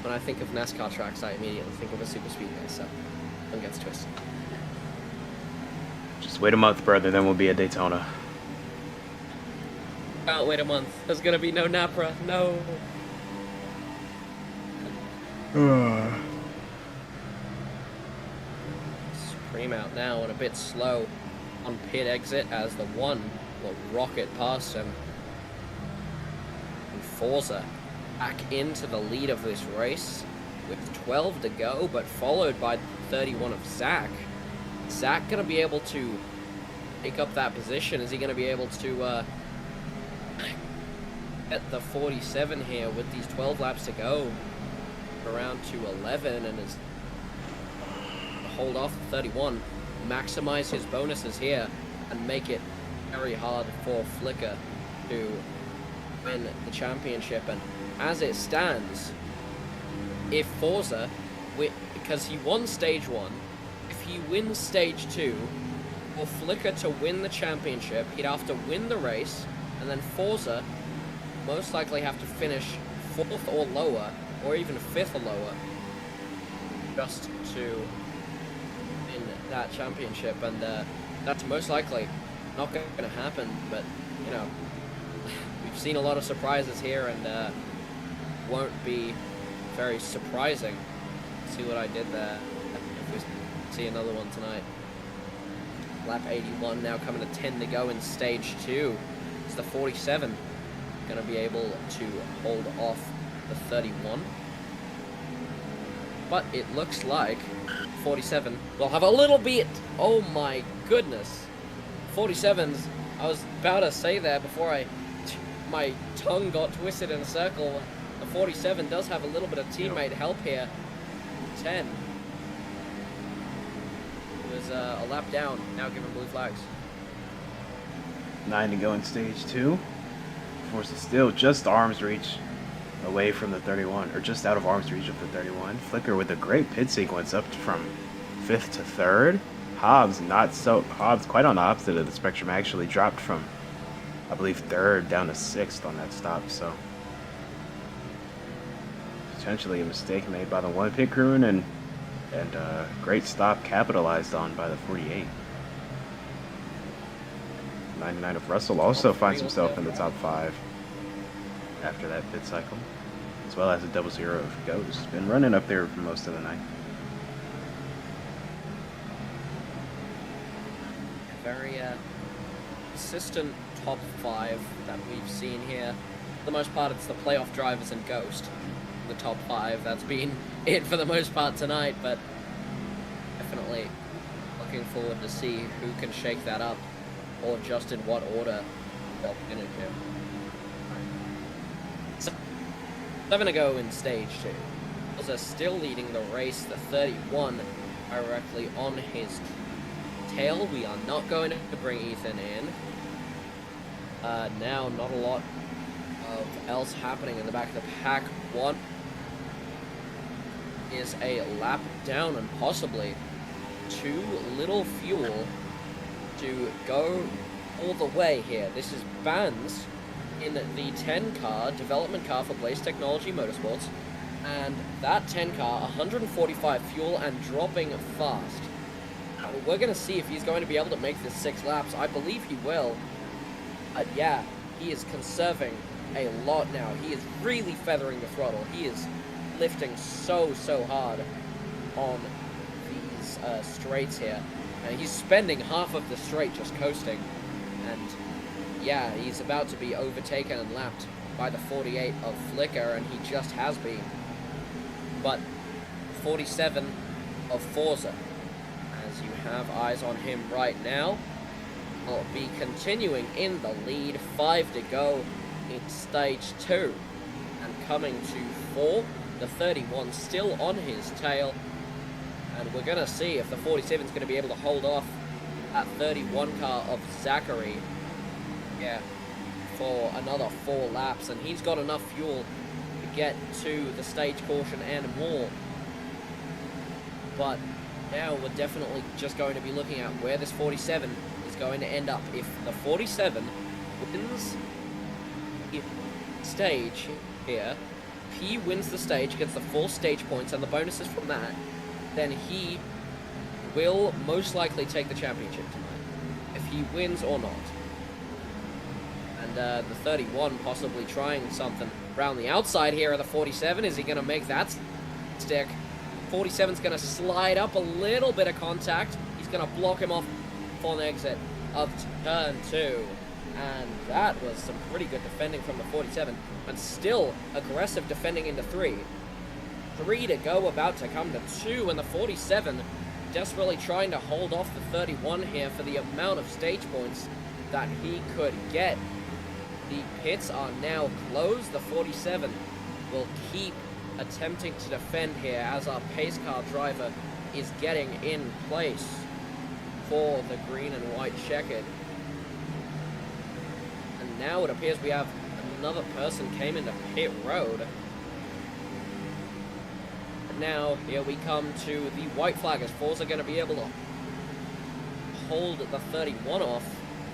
[SPEAKER 4] When I think of NASCAR tracks, I immediately think of a super speedway, so don't get twisted.
[SPEAKER 1] Just wait a month, brother, then we'll be at Daytona.
[SPEAKER 4] Can't wait a month. There's gonna be no NAPA. No. Supreme out now and a bit slow on pit exit as the 1 will rocket past him. And Forza back into the lead of this race with 12 to go, but followed by 31 of Zach. Zach gonna be able to pick up that position? Is he gonna be able to get the 47 here with these 12 laps to go around to 11, and is hold off 31, maximize his bonuses here and make it very hard for Flicker to win the championship? And as it stands, if Forza, because he won stage 1, if he wins stage 2, for Flicker to win the championship, he'd have to win the race, and then Forza most likely have to finish 4th or lower, or even 5th or lower, just to win that championship. And that's most likely not going to happen, but, you know, we've seen a lot of surprises here, and won't be very surprising. See what I did there, if we see another one tonight. Lap 81 now, coming to 10 to go in stage 2. It's the 47 going to be able to hold off the 31. But it looks like 47 will have a little bit. Oh my goodness. 47's, I was about to say there before I my tongue got twisted in a circle. The 47 does have a little bit of teammate help here. 10. It was a lap down, now given blue flags.
[SPEAKER 1] 9 to go in stage 2. Force is still just arm's reach away from the 31, or just out of arm's reach of the 31. Flicker with a great pit sequence up from 5th to 3rd. Hobbs quite on the opposite of the spectrum, actually dropped from, I believe, 3rd down to 6th on that stop, so potentially a mistake made by the one pit crew, and great stop capitalized on by the 48. 99 of Russell also finds himself in the top 5 after that pit cycle, as well as a 00 of Ghost. Been running up there for most of the night.
[SPEAKER 4] Very consistent top 5 that we've seen here. For the most part, it's the playoff drivers and Ghost. The top 5, that's been it for the most part tonight, but definitely looking forward to see who can shake that up, or just in what order they'll finish it. 7 to go in stage 2. Those are still leading the race, the 31 directly on his tail. We are not going to bring Ethan in. Now, not a lot of else happening in the back of the pack. 1 is a lap down and possibly too little fuel to go all the way here. This is Bands in the 10 car, development car for Blaze Technology Motorsports, and that 10 car, 145 fuel and dropping fast. We're going to see if he's going to be able to make this 6 laps. I believe he will. Yeah, he is conserving a lot now. He is really feathering the throttle. He is lifting so hard on these straights here. And he's spending half of the straight just coasting. And yeah, he's about to be overtaken and lapped by the 48 of Flicker, and he just has been. But 47 of Forza, as you have eyes on him right now, will be continuing in the lead. 5 to go in stage 2. And coming to 4, the 31 still on his tail. And we're going to see if the 47 is going to be able to hold off that 31 car of Zachary. Yeah, for another 4 laps. And he's got enough fuel to get to the stage caution and more. But now we're definitely just going to be looking at where this 47 is going to end up. If the 47 wins the stage here, if he wins the stage, gets the 4 stage points and the bonuses from that, then he will most likely take the championship tonight, if he wins or not. And the 31 possibly trying something around the outside here of the 47. Is he going to make that stick? 47's going to slide up a little bit of contact. He's going to block him off on exit of turn 2. And that was some pretty good defending from the 47. And still aggressive defending into 3. 3 to go, about to come to 2. And the 47 desperately trying to hold off the 31 here for the amount of stage points that he could get. The pits are now closed. The 47 will keep attempting to defend here as our pace car driver is getting in place for the green and white checkered. And now it appears we have another person came into pit road. And now here we come to the white flaggers. Forza going to be able to hold the 31 off.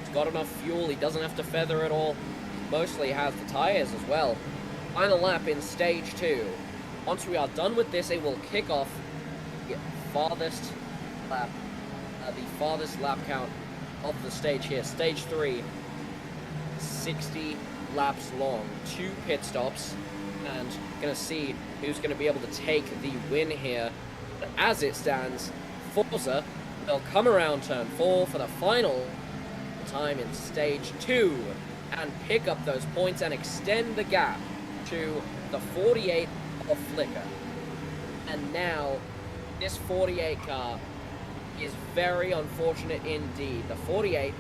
[SPEAKER 4] He's got enough fuel. He doesn't have to feather at all. He mostly has the tires as well. Final lap in stage 2. Once we are done with this, it will kick off the farthest lap count of the stage here. Stage 3, 60 laps long, 2 pit stops, and gonna see who's gonna be able to take the win here. But as it stands, Forza will come around turn 4 for the final time in stage 2 and pick up those points and extend the gap to the 48 of Flicker. And now this 48 car is very unfortunate indeed. The 48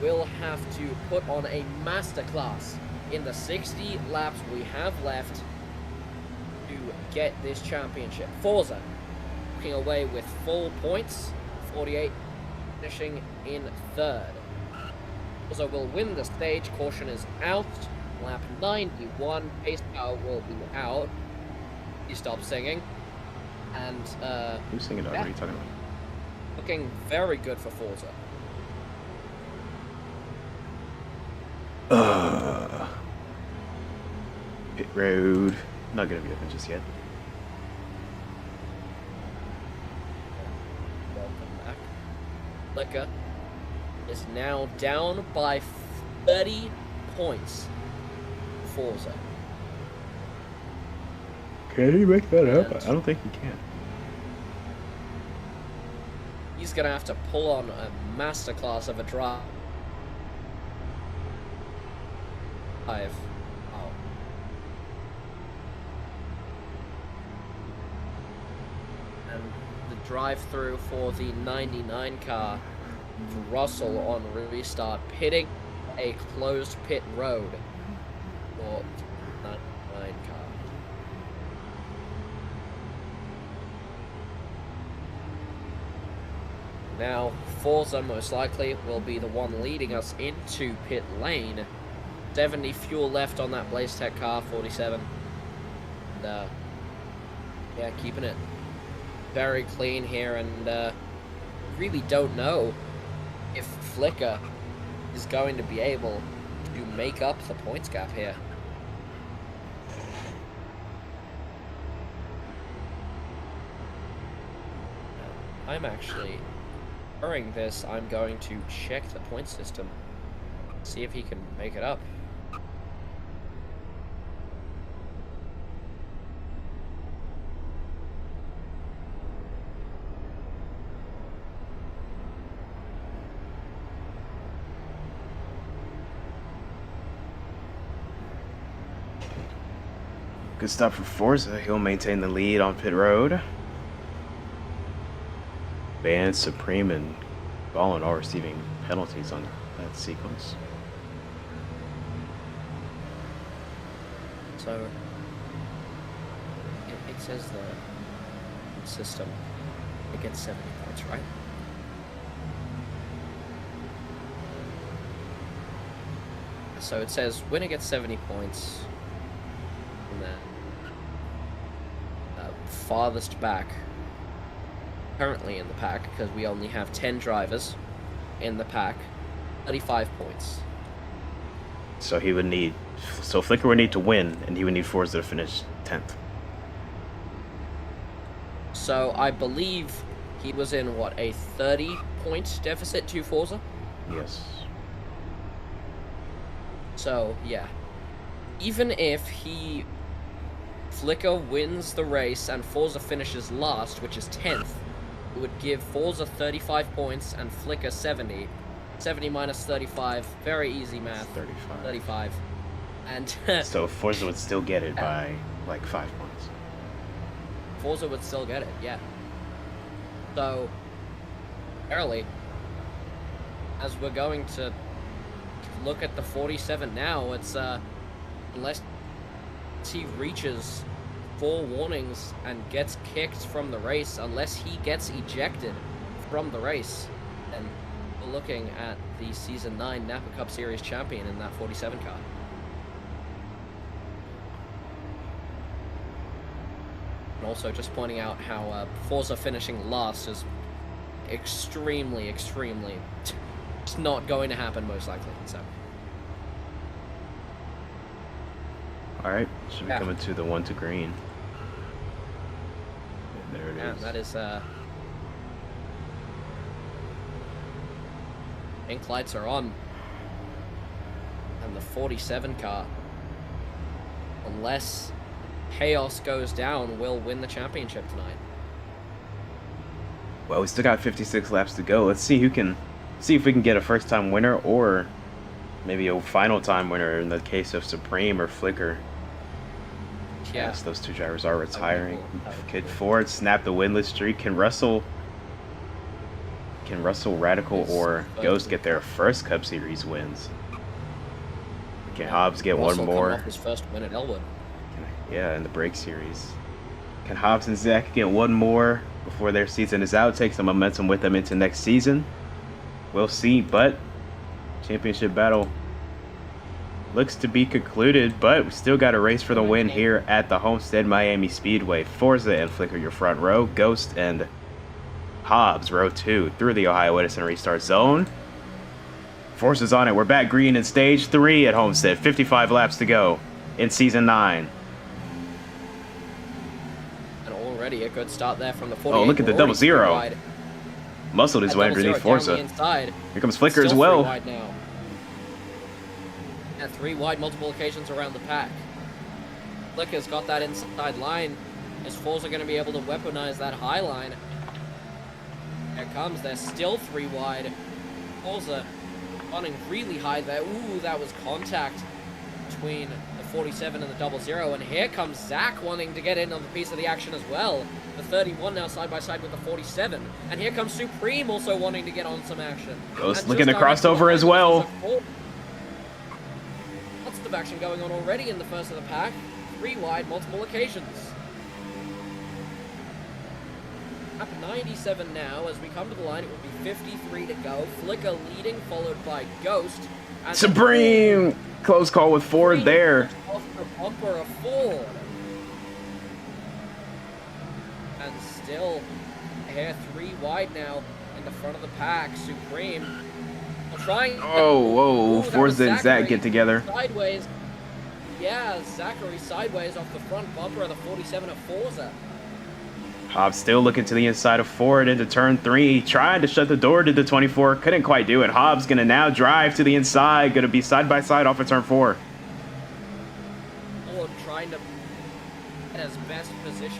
[SPEAKER 4] will have to put on a masterclass in the 60 laps we have left to get this championship. Forza walking away with full points, 48, finishing in third. Forza will win the stage. Caution is out. Lap 91. Pace car will be out. He stopped singing. And
[SPEAKER 1] Who's singing? What are you talking about?
[SPEAKER 4] looking very good for Forza.
[SPEAKER 1] Pit road. Not gonna be open just yet.
[SPEAKER 4] Welcome back. Flicker is now down by 30 points. Forza.
[SPEAKER 1] Can he make that
[SPEAKER 4] happen?
[SPEAKER 1] I don't think he can.
[SPEAKER 4] He's gonna have to pull on a masterclass of a drive. Oh. And the drive-through for the 99 car, Russell on restart, pitting a closed pit road for 99 car. Now, Forza most likely will be the one leading us into pit lane. 70 fuel left on that Blaze Tech car, 47. And, yeah, keeping it very clean here, and really don't know if Flicker is going to be able to make up the points gap here. I'm actually, during this, I'm going to check the point system, see if he can make it up.
[SPEAKER 1] Good stop for Forza. He'll maintain the lead on pit road. Band, Supreme, and Ballin all receiving penalties on that sequence.
[SPEAKER 4] So, it says the system, it gets 70 points, right? So it says winner gets 70 points, and then farthest back currently in the pack, because we only have 10 drivers in the pack, 35 points.
[SPEAKER 1] So he would need, so Flicker would need to win, and he would need Forza to finish 10th.
[SPEAKER 4] So I believe he was in, what, a 30-point deficit to Forza?
[SPEAKER 1] Yes.
[SPEAKER 4] So, yeah. Even if Flicker wins the race and Forza finishes last, which is 10th, it would give Forza 35 points and Flicker 70. 70 minus 35, very easy math.
[SPEAKER 1] 35.
[SPEAKER 4] 35. And
[SPEAKER 1] So Forza would still get it by like 5 points.
[SPEAKER 4] Forza would still get it, yeah. So, early, as we're going to look at the 47 now, it's unless he reaches 4 warnings and gets kicked from the race, unless he gets ejected from the race, then we're looking at the Season 9 NAPA Cup Series champion in that 47 car. And also just pointing out how Forza finishing last is extremely, extremely it's not going to happen most likely, so.
[SPEAKER 1] Alright, should be coming to the 1 to green. And there it is.
[SPEAKER 4] That is, pink lights are on. And the 47 car, unless chaos goes down, will win the championship tonight.
[SPEAKER 1] Well, we still got 56 laps to go. Let's see if we can get a first-time winner, or maybe a final-time winner in the case of Supreme or Flicker.
[SPEAKER 4] Yeah.
[SPEAKER 1] Yes, those 2 drivers are retiring. Kid Ford snapped the winless streak. Can Russell Can Russell, Radical, or Ghost get their first Cup Series wins? Can Hobbs get
[SPEAKER 4] Russell
[SPEAKER 1] one more?
[SPEAKER 4] coming off his first win at Elwood.
[SPEAKER 1] Yeah, in the break series. Can Hobbs and Zach get one more before their season is out? Take some momentum with them into next season. We'll see, but championship battle looks to be concluded, but we still got a race for the win here at the Homestead-Miami Speedway. Forza and Flicker your front row. Ghost and Hobbs row 2 through the Ohio Edison restart zone. Forza's on it. We're back green in stage 3 at Homestead. 55 laps to go in season 9.
[SPEAKER 4] And already a good start there from the 48.
[SPEAKER 1] Oh, look at the double zero. Muscled his way underneath Forza. Here comes Flicker as well.
[SPEAKER 4] Wide now. And 3 wide multiple occasions around the pack. Flicker's got that inside line. Is Forza going to be able to weaponize that high line? Here it comes. They're still 3 wide. Forza running really high there. Ooh, that was contact between the 47 and the double zero. And here comes Zach wanting to get in on the piece of the action as well. The 31 now side by side with the 47. And here comes Supreme also wanting to get on some action.
[SPEAKER 1] Ghost looking to cross over as well.
[SPEAKER 4] Lots of action going on already in the first of the pack. 3 wide, multiple occasions. Up 97 now. As we come to the line, it will be 53 to go. Flicker leading, followed by Ghost. And
[SPEAKER 1] Supreme! Close call with Ford there.
[SPEAKER 4] Off the bumper of Ford. And still, here 3 wide now in the front of the pack. Supreme trying.
[SPEAKER 1] Oh, whoa. Forza and Zach get together.
[SPEAKER 4] Sideways. Yeah, Zachary sideways off the front bumper of the 47 of Forza.
[SPEAKER 1] Hobbs still looking to the inside of Ford into turn 3. Tried to shut the door to the 24. Couldn't quite do it. Hobbs going to now drive to the inside. Going to be side by side off of turn 4.
[SPEAKER 4] Ford trying to get as best positions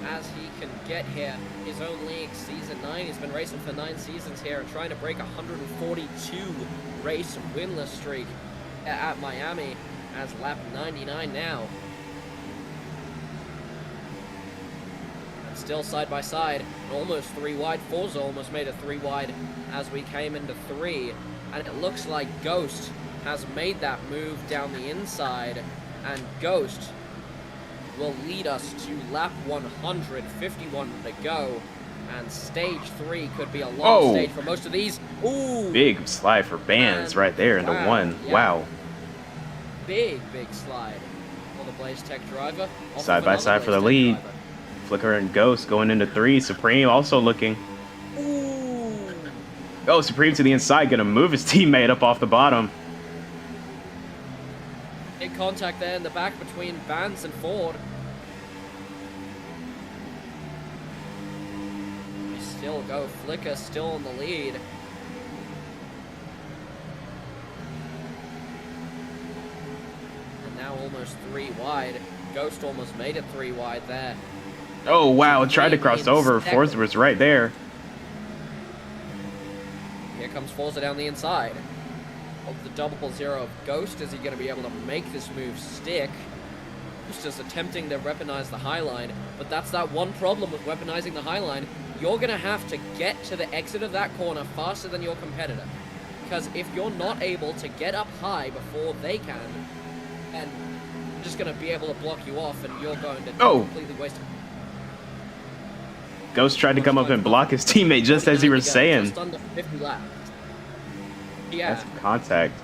[SPEAKER 4] as he can get here. His own league, season 9. He's been racing for 9 seasons here and trying to break a 142 race winless streak at Miami as lap 99 now. Still side by side, almost 3 wide. Forza almost made it 3 wide as we came into 3. And it looks like Ghost has made that move down the inside. And Ghost will lead us to lap 100, 51 to go. And stage 3 could be a long stage for most of these. Ooh!
[SPEAKER 1] Big slide for Bands right there into 1.
[SPEAKER 4] Yeah.
[SPEAKER 1] Wow.
[SPEAKER 4] Big slide for the Blaze Tech driver.
[SPEAKER 1] Side by side for the lead.
[SPEAKER 4] Driver.
[SPEAKER 1] Flicker and Ghost going into 3. Supreme also looking.
[SPEAKER 4] Ooh.
[SPEAKER 1] Oh, Supreme to the inside. Going to move his teammate up off the bottom.
[SPEAKER 4] Big contact there in the back between Vance and Ford. We still go. Flicker still in the lead. And now almost 3 wide. Ghost almost made it 3 wide there.
[SPEAKER 1] Oh, wow. Tried to cross over. Forza was right there.
[SPEAKER 4] Here comes Forza down the inside. Of the double zero of Ghost. Is he going to be able to make this move stick? Ghost is attempting to weaponize the high line. But that's that one problem with weaponizing the high line. You're going to have to get to the exit of that corner faster than your competitor. Because if you're not able to get up high before they can, then they're just going to be able to block you off and you're going to completely waste it.
[SPEAKER 1] Ghost tried to come up and block his teammate just as he was saying.
[SPEAKER 4] Just under 50 laps. Yeah.
[SPEAKER 1] That's contact.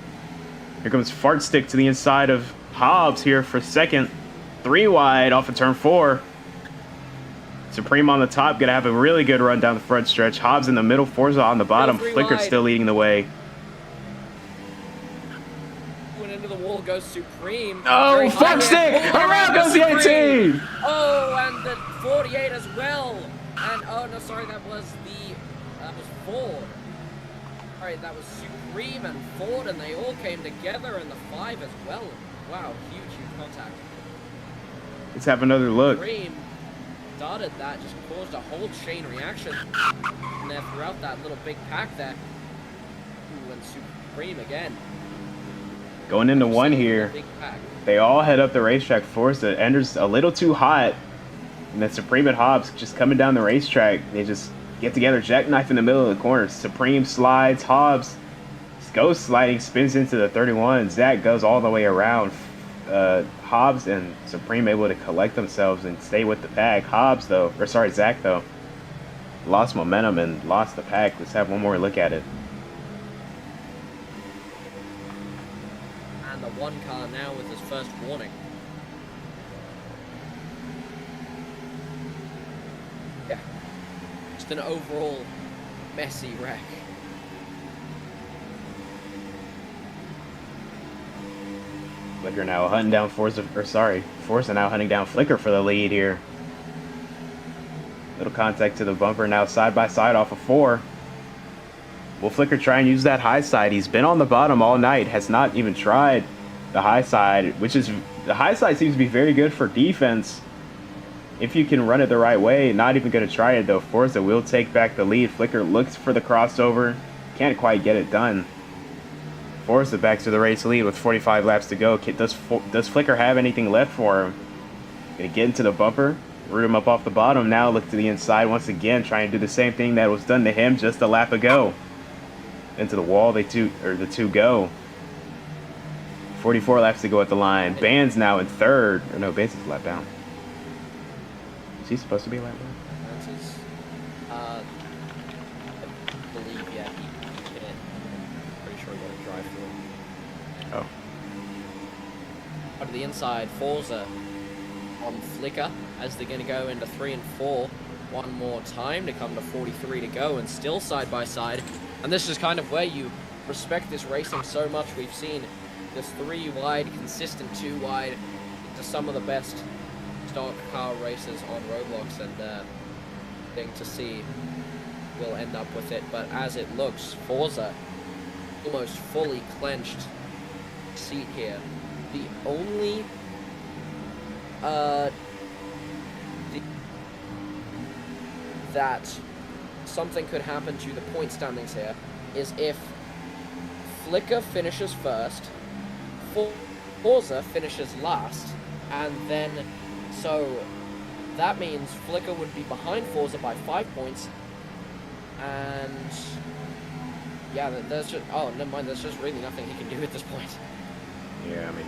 [SPEAKER 1] Here comes Fart Stick to the inside of Hobbs here for second. 3 wide off of turn 4. Supreme on the top. Going to have a really good run down the front stretch. Hobbs in the middle. Forza on the bottom. Flicker still leading the way.
[SPEAKER 4] Went into the wall goes Supreme.
[SPEAKER 1] Oh, Fart Stick! Around goes the 18!
[SPEAKER 4] Oh, and the 48 as well. And, oh, no, sorry, that was Ford. All right, that was Supreme and Ford, and they all came together in the 5 as well. Wow, huge contact.
[SPEAKER 1] Let's have another look.
[SPEAKER 4] Supreme started that, just caused a whole chain reaction. And then throughout that little big pack there. Ooh, and Supreme again.
[SPEAKER 1] Going into 1 here. They all head up the racetrack. Forza enters a little too hot. And then Supreme and Hobbs just coming down the racetrack. They just get together, jackknife in the middle of the corner. Supreme slides, Hobbs goes sliding, spins into the 31. Zach goes all the way around. Hobbs and Supreme able to collect themselves and stay with the pack. Zach though, lost momentum and lost the pack. Let's have one more look at it.
[SPEAKER 4] And the one car now with his first warning. Yeah. Just an overall messy wreck.
[SPEAKER 1] Flicker now hunting down Forza now hunting down Flicker for the lead here. Little contact to the bumper now side by side off of 4. Will Flicker try and use that high side? He's been on the bottom all night, has not even tried the high side, the high side seems to be very good for defense if you can run it the right way. Not even going to try it though. Forza will take back the lead. Flicker looks for the crossover, can't quite get it done. Forza back to the race lead with 45 laps to go. Does Flicker have anything left for him? Gonna get into the bumper, root him up off the bottom. Now look to the inside once again, trying to do the same thing that was done to him just a lap ago. Into the wall, the two go. 44 laps to go at the line. Band's now in third. Or no, Band's is a lap down. Is he supposed to be a lap down?
[SPEAKER 4] That's his, I believe, yeah, he hit it. Pretty sure he got a drive through.
[SPEAKER 1] Oh.
[SPEAKER 4] Out to the inside, Forza on Flicker as they're going to go into 3 and 4 one more time to come to 43 to go and still side by side. And this is kind of where you respect this racing so much. We've seen this 3 wide, consistent 2 wide to some of the best stock car races on Roblox, and thing to see will end up with it. But as it looks, Forza almost fully clenched seat here. The only that something could happen to the point standings here is if Flicker finishes first, Forza finishes last, and then so that means Flicker would be behind Forza by 5 points, and yeah, there's just, oh, never mind, there's just really nothing he can do at this point.
[SPEAKER 1] Yeah, I mean,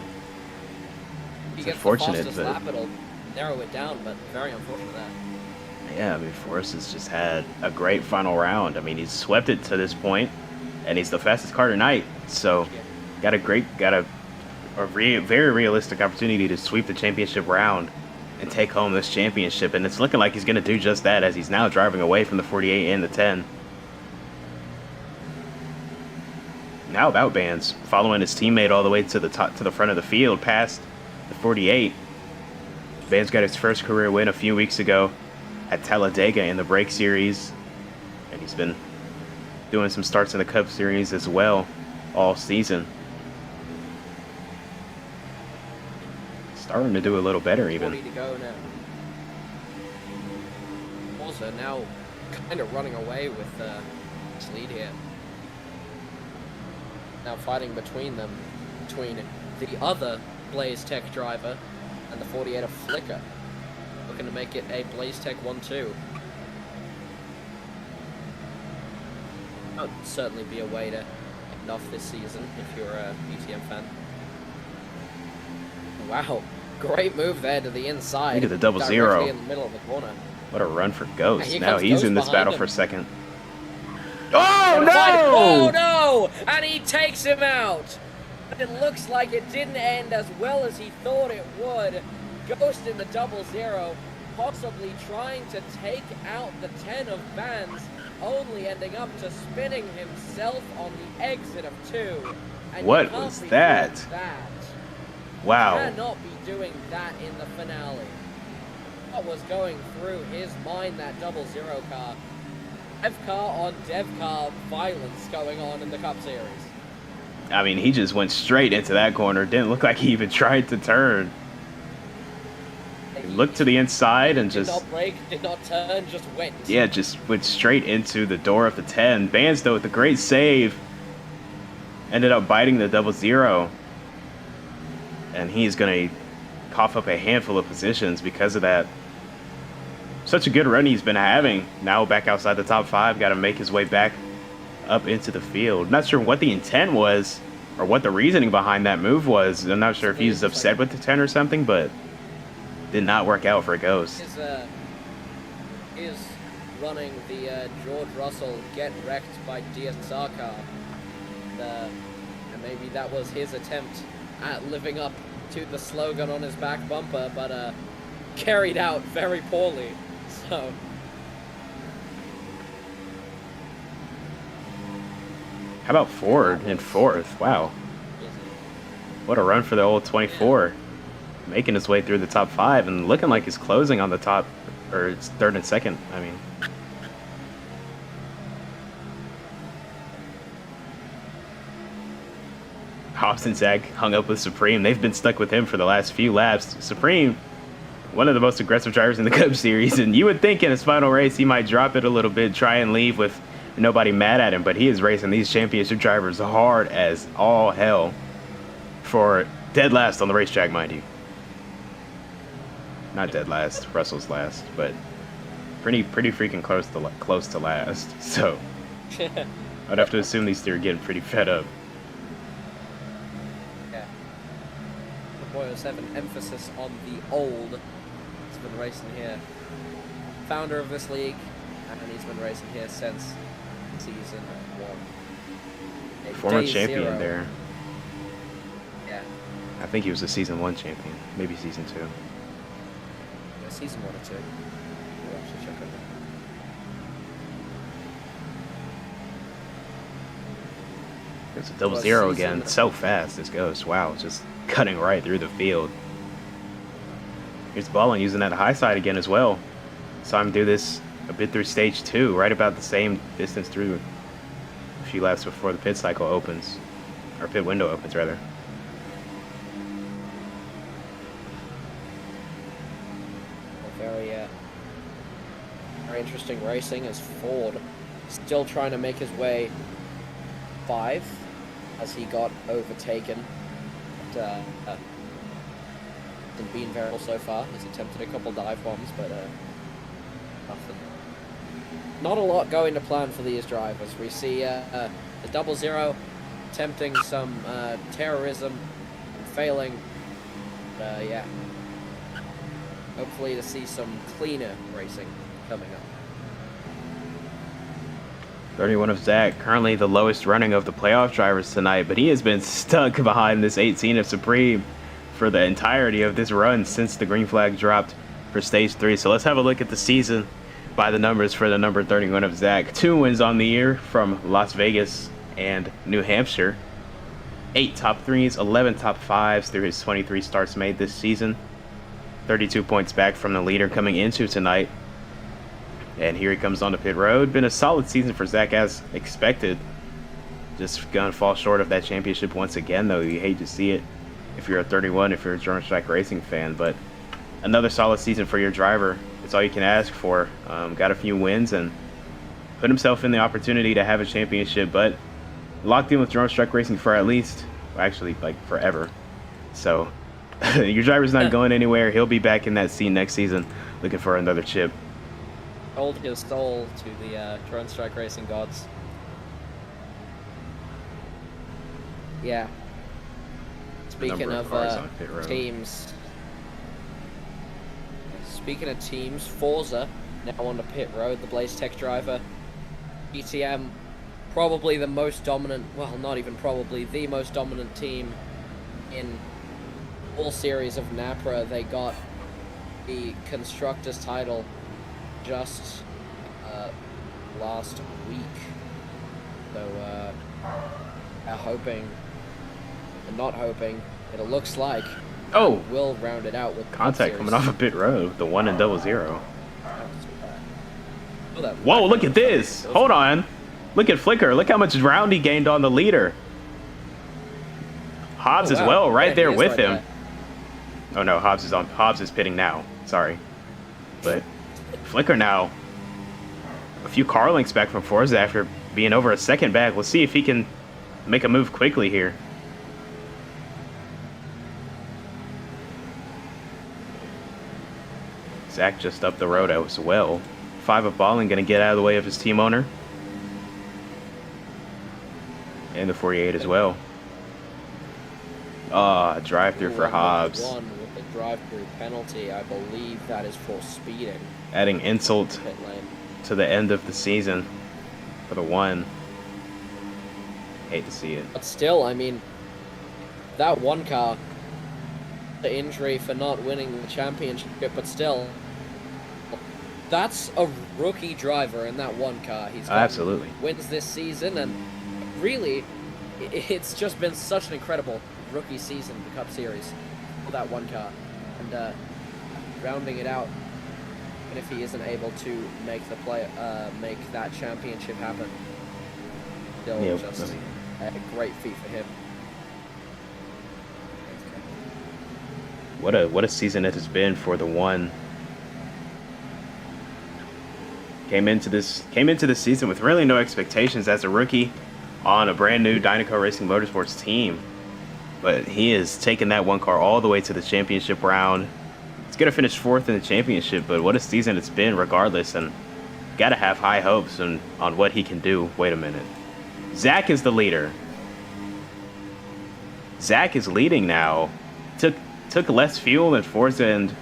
[SPEAKER 4] He gets the
[SPEAKER 1] unfortunate,
[SPEAKER 4] fastest
[SPEAKER 1] but
[SPEAKER 4] lap, it'll narrow it down, but very unfortunate that.
[SPEAKER 1] yeah, I mean, Forza's just had a great final round. I mean, he's swept it to this point, and he's the fastest car tonight. So, got a very realistic opportunity to sweep the championship round and take home this championship. And it's looking like he's going to do just that, as he's now driving away from the 48 and the 10. Now about Bands, following his teammate all the way to the top, to the front of the field, past the 48. Bands got his first career win a few weeks ago at Talladega in the Break Series, and he's been doing some starts in the Cup Series as well all season. Starting to do a little better even.
[SPEAKER 4] 40 to go now. Also now kind of running away with this lead here. Now fighting between them, between the other Blaze Tech driver and the 48 of Flicker. Looking to make it a Blaze Tech 1-2. That would certainly be a way to end off this season if you're a UTM fan. Wow, great move there to the inside.
[SPEAKER 1] Look at the double
[SPEAKER 4] directly
[SPEAKER 1] zero.
[SPEAKER 4] in the middle of the corner.
[SPEAKER 1] What a run for Ghost.
[SPEAKER 4] Here
[SPEAKER 1] Now
[SPEAKER 4] comes
[SPEAKER 1] he's
[SPEAKER 4] Ghost
[SPEAKER 1] in this
[SPEAKER 4] behind
[SPEAKER 1] battle
[SPEAKER 4] him.
[SPEAKER 1] for second. Oh
[SPEAKER 4] Oh
[SPEAKER 1] no!
[SPEAKER 4] no! And he takes him out. But it looks like it didn't end as well as he thought it would. Ghost in the double zero, possibly trying to take out the 10 of Vans, only ending up to spinning himself on the exit of 2. And
[SPEAKER 1] What
[SPEAKER 4] you can't
[SPEAKER 1] was
[SPEAKER 4] be
[SPEAKER 1] that?
[SPEAKER 4] doing that.
[SPEAKER 1] Wow.
[SPEAKER 4] Cannot be doing that in the finale. What was going through his mind, that double zero car? Dev car on dev car violence going on in the Cup Series.
[SPEAKER 1] I mean, he just went straight into that corner. Didn't look like he even tried to turn. He looked to the inside and
[SPEAKER 4] Did
[SPEAKER 1] just...
[SPEAKER 4] not brake, did not turn, just went.
[SPEAKER 1] Yeah, just went straight into the door of the 10. Bands, though, with a great save, ended up biting the double zero. And he's going to cough up a handful of positions because of that. such a good run he's been having. Now back outside the top 5, got to make his way back up into the field. Not sure what the intent was or what the reasoning behind that move was. I'm not sure if he's upset with the 10 or something, but did not work out for Ghost.
[SPEAKER 4] Is running the George Russell get wrecked by DSR car. And maybe that was his attempt at living up to the slogan on his back bumper, but carried out very poorly. So
[SPEAKER 1] how about Ford in 4th? Wow. What a run for the old 24. Making his way through the top 5 and looking like he's closing on the top, or it's 3rd and 2nd, I mean. Hobbs and Zach hung up with Supreme. They've been stuck with him for the last few laps. Supreme, one of the most aggressive drivers in the Cup Series, and you would think in his final race he might drop it a little bit, try and leave with nobody mad at him, but he is racing these championship drivers hard as all hell for dead last on the racetrack, mind you. Not dead last, Russell's last, but pretty freaking close to last. So I'd have to assume these two are getting pretty fed up.
[SPEAKER 4] Yeah. The Boyos have an emphasis on the old. He's been racing here. Founder of this league, and he's been racing here since season 1.
[SPEAKER 1] Former champion
[SPEAKER 4] 0.
[SPEAKER 1] there.
[SPEAKER 4] Yeah.
[SPEAKER 1] I think he was a season 1 champion, maybe season 2.
[SPEAKER 4] Yeah, season 1 or 2. We'll actually check on that.
[SPEAKER 1] It's a double zero again. So fast this goes. Wow, just cutting right through the field. Here's Ballin using that high side again as well. Saw him do this a bit through stage 2, right about the same distance through a few laps before the pit cycle opens, or pit window opens rather.
[SPEAKER 4] Very interesting racing as Ford still trying to make his way 5 as he got overtaken. But, hasn't been very well so far. He's attempted a couple dive bombs, but nothing. Not a lot going to plan for these drivers. We see the 00 attempting some terrorism and failing. Yeah. Hopefully to see some cleaner racing coming up.
[SPEAKER 1] 31 of Zach, currently the lowest running of the playoff drivers tonight, but he has been stuck behind this 18 of Supreme for the entirety of this run since the green flag dropped for stage 3. So let's have a look at the season by the numbers for the number 31 of Zach. 2 wins on the year from Las Vegas and New Hampshire. 8 top 3s, 11 top 5s through his 23 starts made this season. 32 points back from the leader coming into tonight. And here he comes on the pit road. Been a solid season for Zach as expected. Just gonna fall short of that championship once again, though. You hate to see it if you're a 31, if you're a German Track Racing fan. But another solid season for your driver. It's all you can ask for. Got a few wins and put himself in the opportunity to have a championship, but locked in with German Track Racing for at least, like forever. So your driver's not going anywhere. He'll be back in that seat next season looking for another chip.
[SPEAKER 4] Sold his soul to the Drone Strike Racing gods. Yeah. Speaking of teams. Speaking of teams, Forza now on the pit road. The Blaze Tech driver, ETM, probably the most dominant. Well, not even probably the most dominant team in all series of NAPA. They got the constructors title just last week, so are hoping and not hoping. It looks like we'll round it out with
[SPEAKER 1] contact coming off a pit road, the 1 and 00.
[SPEAKER 4] Oh,
[SPEAKER 1] whoa, look at this. Hold on, look at Flicker. Look how much ground he gained on the leader. Hobbs as well, right there with him. Oh no, Hobbs is pitting now, sorry. But Flicker now a few car lengths back from Forza after being over a second back. We'll see if he can make a move quickly here. Zach just up the road as well. 5 of balling, going to get out of the way of his team owner. And the 48 as well. Drive-through for Hobbs.
[SPEAKER 4] One with the drive-through penalty. I believe that is for speeding.
[SPEAKER 1] Adding insult
[SPEAKER 4] Pit lane.
[SPEAKER 1] to the end of the season for the 1. Hate to see it.
[SPEAKER 4] But still, I mean, that one car, the injury for not winning the championship, but still, that's a rookie driver in that one car. He's got
[SPEAKER 1] Absolutely.
[SPEAKER 4] wins this season, and really, it's just been such an incredible rookie season, the Cup Series, for that one car. And rounding it out, and if he isn't able to make the make that championship happen, still just a great feat for him.
[SPEAKER 1] What a season it has been for the 1. Came into this season with really no expectations as a rookie on a brand new Dynaco Racing Motorsports team. But he has taken that 1 car all the way to the championship round. He's going to finish 4th in the championship, but what a season it's been regardless, and got to have high hopes on what he can do. Wait a minute. Zach is the leader. Zach is leading now. Took less fuel than Forza and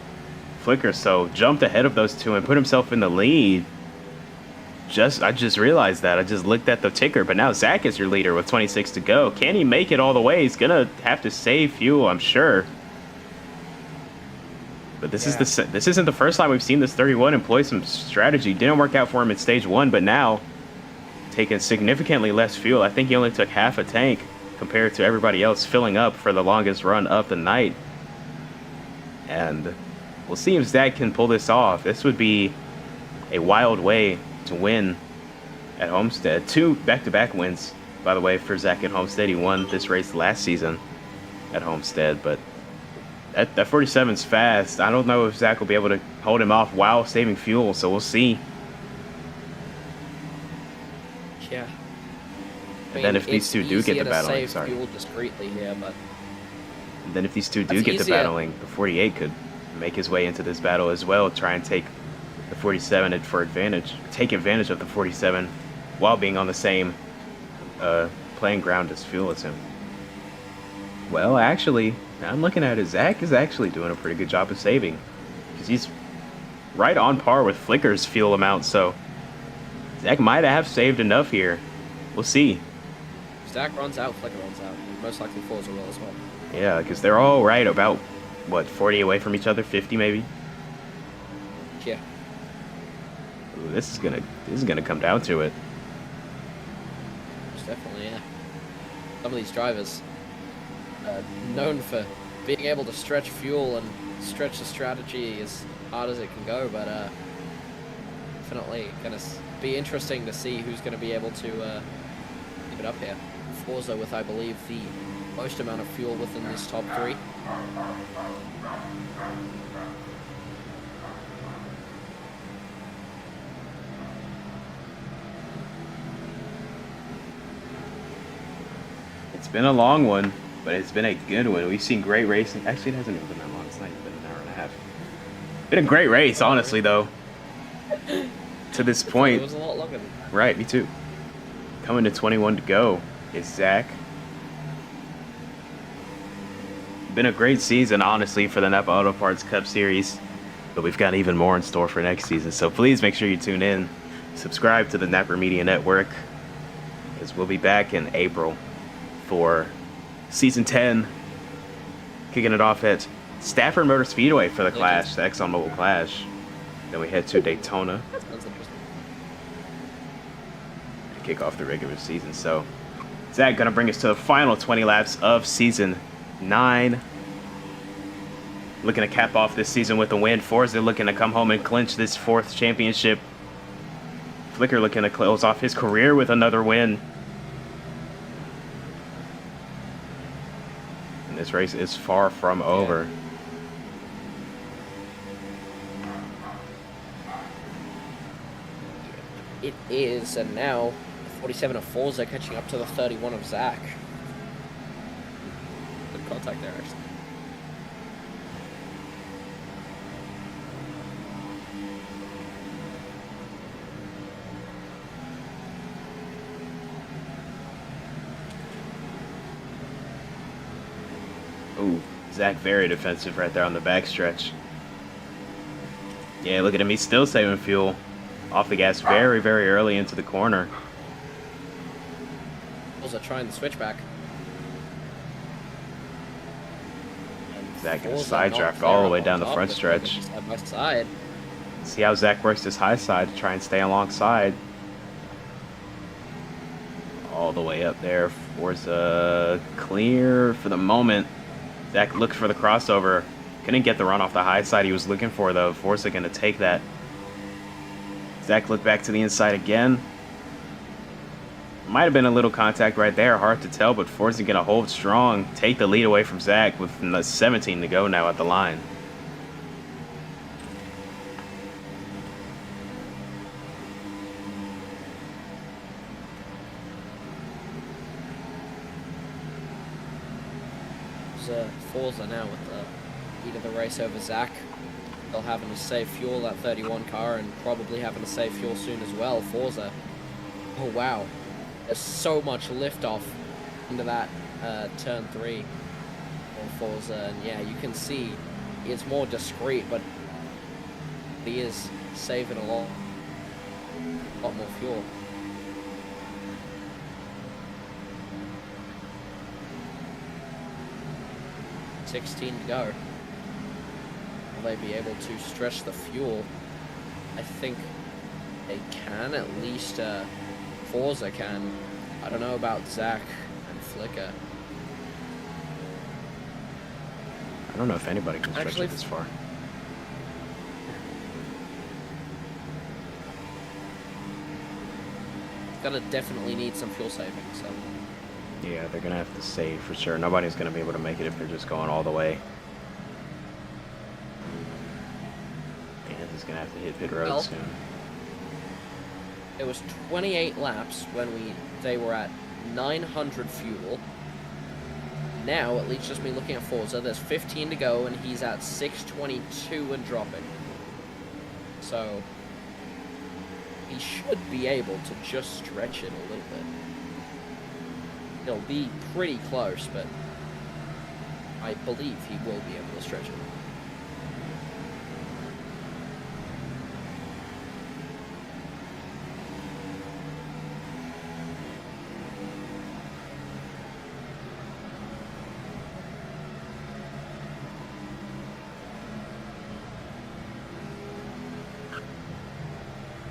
[SPEAKER 1] Flicker, so jumped ahead of those 2 and put himself in the lead. I just realized that. I just looked at the ticker, but now Zach is your leader with 26 to go. Can he make it all the way? He's gonna have to save fuel, I'm sure. But this isn't the first time we've seen this 31 employ some strategy. Didn't work out for him in stage 1, but now taking significantly less fuel. I think he only took half a tank compared to everybody else filling up for the longest run of the night. And we'll see if Zach can pull this off. This would be a wild way to win at Homestead. 2 back-to-back wins, by the way, for Zach at Homestead. He won this race last season at Homestead, but that 47's fast. I don't know if Zach will be able to hold him off while saving fuel, so we'll see.
[SPEAKER 4] Yeah.
[SPEAKER 1] And then if these 2 do get to battling,
[SPEAKER 4] fuel discreetly here, but
[SPEAKER 1] and then if these 2 do get to battling, the 48 could make his way into this battle as well, try and take the 47 take advantage of the 47 while being on the same playing ground as fuel as him. Well, actually, I'm looking at it, Zach is actually doing a pretty good job of saving, because he's right on par with Flicker's fuel amount, so Zach might have saved enough here. We'll see.
[SPEAKER 4] If Zach runs out, Flicker runs out. Most likely Forza will as well.
[SPEAKER 1] Yeah, because they're all right about, what, 40 away from each other, 50 maybe?
[SPEAKER 4] Yeah.
[SPEAKER 1] Ooh, this is gonna come down to it.
[SPEAKER 4] Most definitely, yeah. Some of these drivers known for being able to stretch fuel and stretch the strategy as hard as it can go, but definitely going to be interesting to see who's going to be able to keep it up here. Forza with, I believe, the most amount of fuel within this top 3.
[SPEAKER 1] It's been a long one, but it's been a good one. We've seen great racing. Actually, it hasn't even been that long. It's not even been an hour and a half. Been a great race, honestly, though. To this point.
[SPEAKER 4] It was a lot longer than that.
[SPEAKER 1] Right, me too. Coming to 21 to go is Zach. Been a great season, honestly, for the NAPA Auto Parts Cup Series. But we've got even more in store for next season. So please make sure you tune in. Subscribe to the NAPA Media Network, because we'll be back in April for Season 10. Kicking it off at Stafford Motor Speedway for the Clash, the ExxonMobil Clash. Then we head to Daytona
[SPEAKER 4] That's interesting.
[SPEAKER 1] to kick off the regular season. So Zach going to bring us to the final 20 laps of Season 9. Looking to cap off this season with a win. Forza looking to come home and clinch this 4th championship. Flicker looking to close off his career with another win. And this race is far from over.
[SPEAKER 4] It is, and now 47 of Forza catching up to the 31 of Zach. Good contact there, actually.
[SPEAKER 1] Ooh, Zach very defensive right there on the backstretch. Yeah, look at him. He's still saving fuel. Off the gas very, very early into the corner.
[SPEAKER 4] Also trying the switchback.
[SPEAKER 1] Zach gonna side draft all the way down the front stretch.
[SPEAKER 4] Side by side.
[SPEAKER 1] See how Zach works his high side to try and stay alongside. All the way up there. Forza clear for the moment. Zach looked for the crossover. Couldn't get the run off the high side he was looking for, though. Forza going to take that. Zach looked back to the inside again. Might have been a little contact right there. Hard to tell, but Forza going to hold strong. Take the lead away from Zach with 17 to go now at the line.
[SPEAKER 4] Forza now with the lead of the race over Zach. Still having to save fuel, that 31 car, and probably having to save fuel soon as well. Forza. Oh wow, there's so much liftoff into that turn 3 on Forza, and yeah, you can see it's more discreet, but he is saving a lot more fuel. $16 to go. Will they be able to stretch the fuel? I think they can, at least Forza can. I don't know about Zach and Flicker.
[SPEAKER 1] I don't know if anybody can stretch it this far.
[SPEAKER 4] Gonna definitely need some fuel saving, so.
[SPEAKER 1] Yeah, they're going to have to save for sure. Nobody's going to be able to make it if they're just going all the way. And he's going to have to hit pit road soon.
[SPEAKER 4] It was 28 laps when they were at 900 fuel. Now, at least just me looking at Forza, there's 15 to go and he's at 622 and dropping. So, he should be able to just stretch it a little bit. He'll be pretty close, but I believe he will be able to stretch it.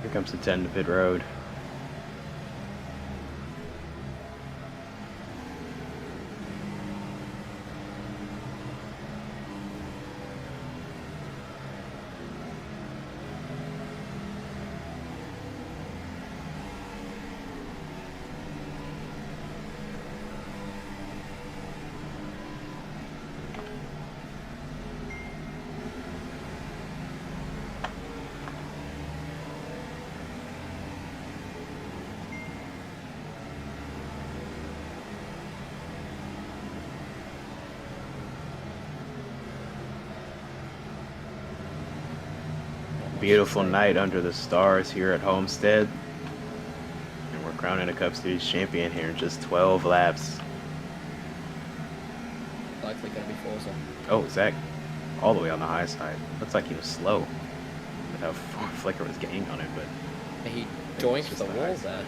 [SPEAKER 1] Here comes the 10 to pit road. Beautiful night under the stars here at Homestead. And we're crowning a Cup Series champion here in just 12 laps.
[SPEAKER 4] Likely going to be Forza.
[SPEAKER 1] Oh, Zach, all the way on the high side. Looks like he was slow with how far Flicker was gaining on him, but
[SPEAKER 4] He joined the wall there.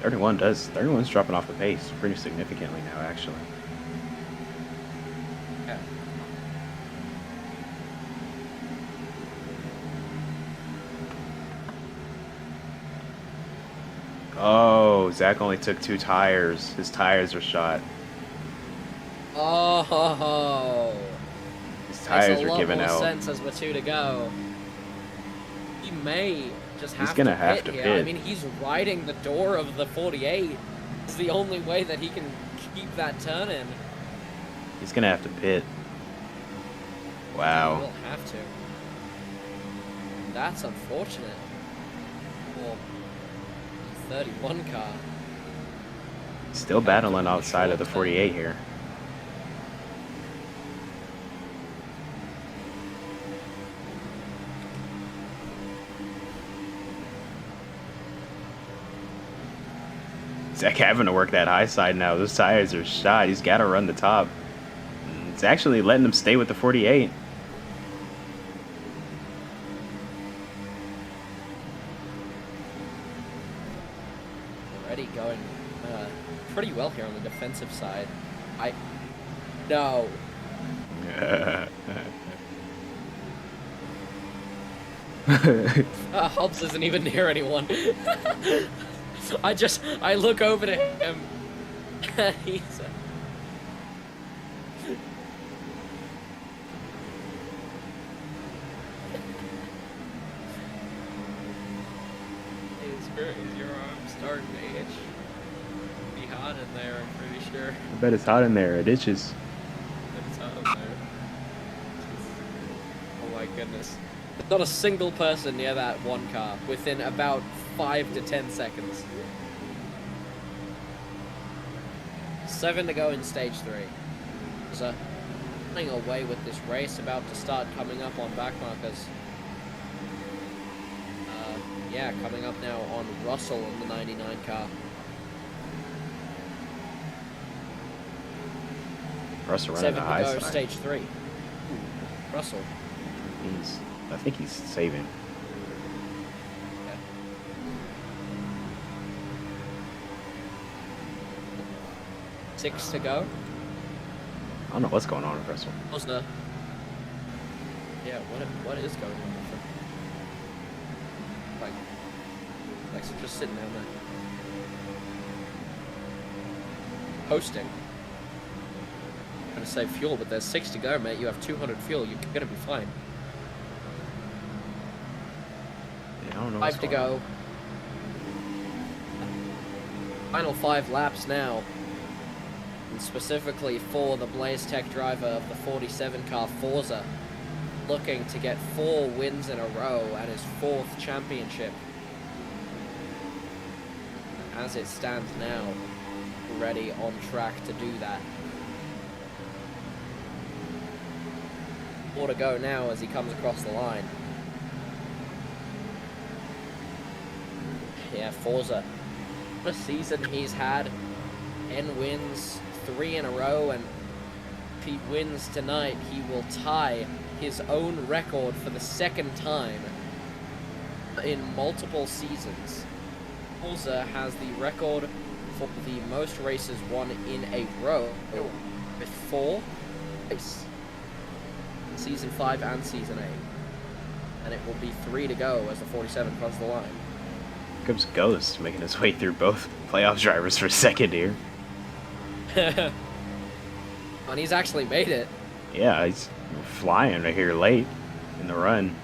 [SPEAKER 1] Thirty-one's dropping off the pace pretty significantly now, actually.
[SPEAKER 4] Yeah.
[SPEAKER 1] Oh, Zach only took 2 tires. His tires are shot.
[SPEAKER 4] Oh,
[SPEAKER 1] His tires are giving out.
[SPEAKER 4] Sense as we're 2 to go. He may just have
[SPEAKER 1] He's gonna
[SPEAKER 4] to
[SPEAKER 1] have
[SPEAKER 4] pit
[SPEAKER 1] to
[SPEAKER 4] here.
[SPEAKER 1] pit.
[SPEAKER 4] I mean, he's riding the door of the 48. It's the only way that he can keep that turn in.
[SPEAKER 1] He's gonna have to pit.
[SPEAKER 4] He
[SPEAKER 1] Wow.
[SPEAKER 4] will have to. That's unfortunate for the 31 car.
[SPEAKER 1] Still battling outside of the 48 here. Zach having to work that high side now. Those tires are shot. He's got to run the top. It's actually letting him stay with the 48.
[SPEAKER 4] Already going pretty well here on the defensive side. No. Hobbs isn't even near anyone. I look over to him. He's is your arm starting to itch? Be hot in there, I'm pretty sure.
[SPEAKER 1] I bet it's hot in there. It itches.
[SPEAKER 4] It's hot in there. Oh my goodness. There's not a single person near that one car within about 5 to 10 seconds. 7 to go in stage 3. So, running away with this race, about to start coming up on back markers. Yeah, coming up now on Russell in the 99 car.
[SPEAKER 1] Russell running the high side.
[SPEAKER 4] Stage 3. Russell.
[SPEAKER 1] I think he's saving.
[SPEAKER 4] Yeah. 6 to go.
[SPEAKER 1] I don't know what's going on with Russell.
[SPEAKER 4] Osner. Yeah, what is going on with him? Like just sitting down there. Posting. I'm gonna save fuel, but there's 6 to go, mate. You have 200 fuel. You're gonna be fine.
[SPEAKER 1] Yeah, I don't know.
[SPEAKER 4] 5 to go. Final 5 laps now. And specifically for the Blaze Tech driver of the 47 car, Forza, looking to get 4 wins in a row and his 4th championship. As it stands now, ready on track to do that. 4 to go now as he comes across the line. Yeah, Forza. What a season he's had. 10 wins, 3 in a row, and if he wins tonight, he will tie his own record for the 2nd time in multiple seasons. Forza has the record for the most races won in a row with 4 races. Season 5 and Season 8. And it will be 3 to go as the 47 crosses the line.
[SPEAKER 1] Here comes Ghost making his way through both playoff drivers for second here.
[SPEAKER 4] And he's actually made it.
[SPEAKER 1] Yeah, he's flying right here late in the run.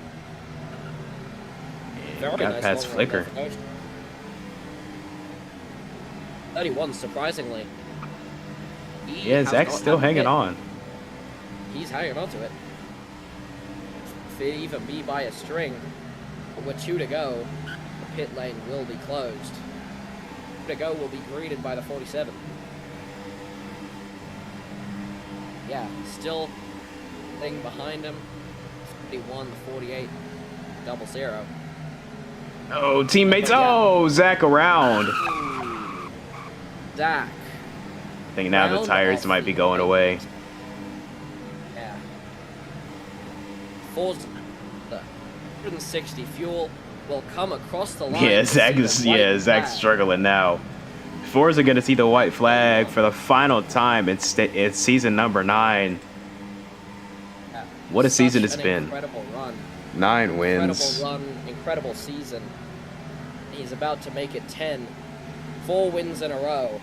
[SPEAKER 1] And got past Flicker.
[SPEAKER 4] 31, surprisingly.
[SPEAKER 1] Yeah, Zach's still hanging on.
[SPEAKER 4] He's hanging on to it. If it even be by a string, with 2 to go, the pit lane will be closed. 2 to go will be greeted by the 47. Yeah, still thing behind him. 51, the 48, 00.
[SPEAKER 1] Oh, teammates. Oh, Zach around.
[SPEAKER 4] Zach.
[SPEAKER 1] I think now the tires might be going away.
[SPEAKER 4] Yeah. Forza, the 160 fuel will come across the line.
[SPEAKER 1] Yeah, Zach's struggling now. Forza going to see the white flag for the final time. It's season number 9.
[SPEAKER 4] Yeah.
[SPEAKER 1] What a season it's been.
[SPEAKER 4] Incredible run.
[SPEAKER 1] 9 wins.
[SPEAKER 4] Incredible run, incredible season. He's about to make it 10. 4 wins in a row.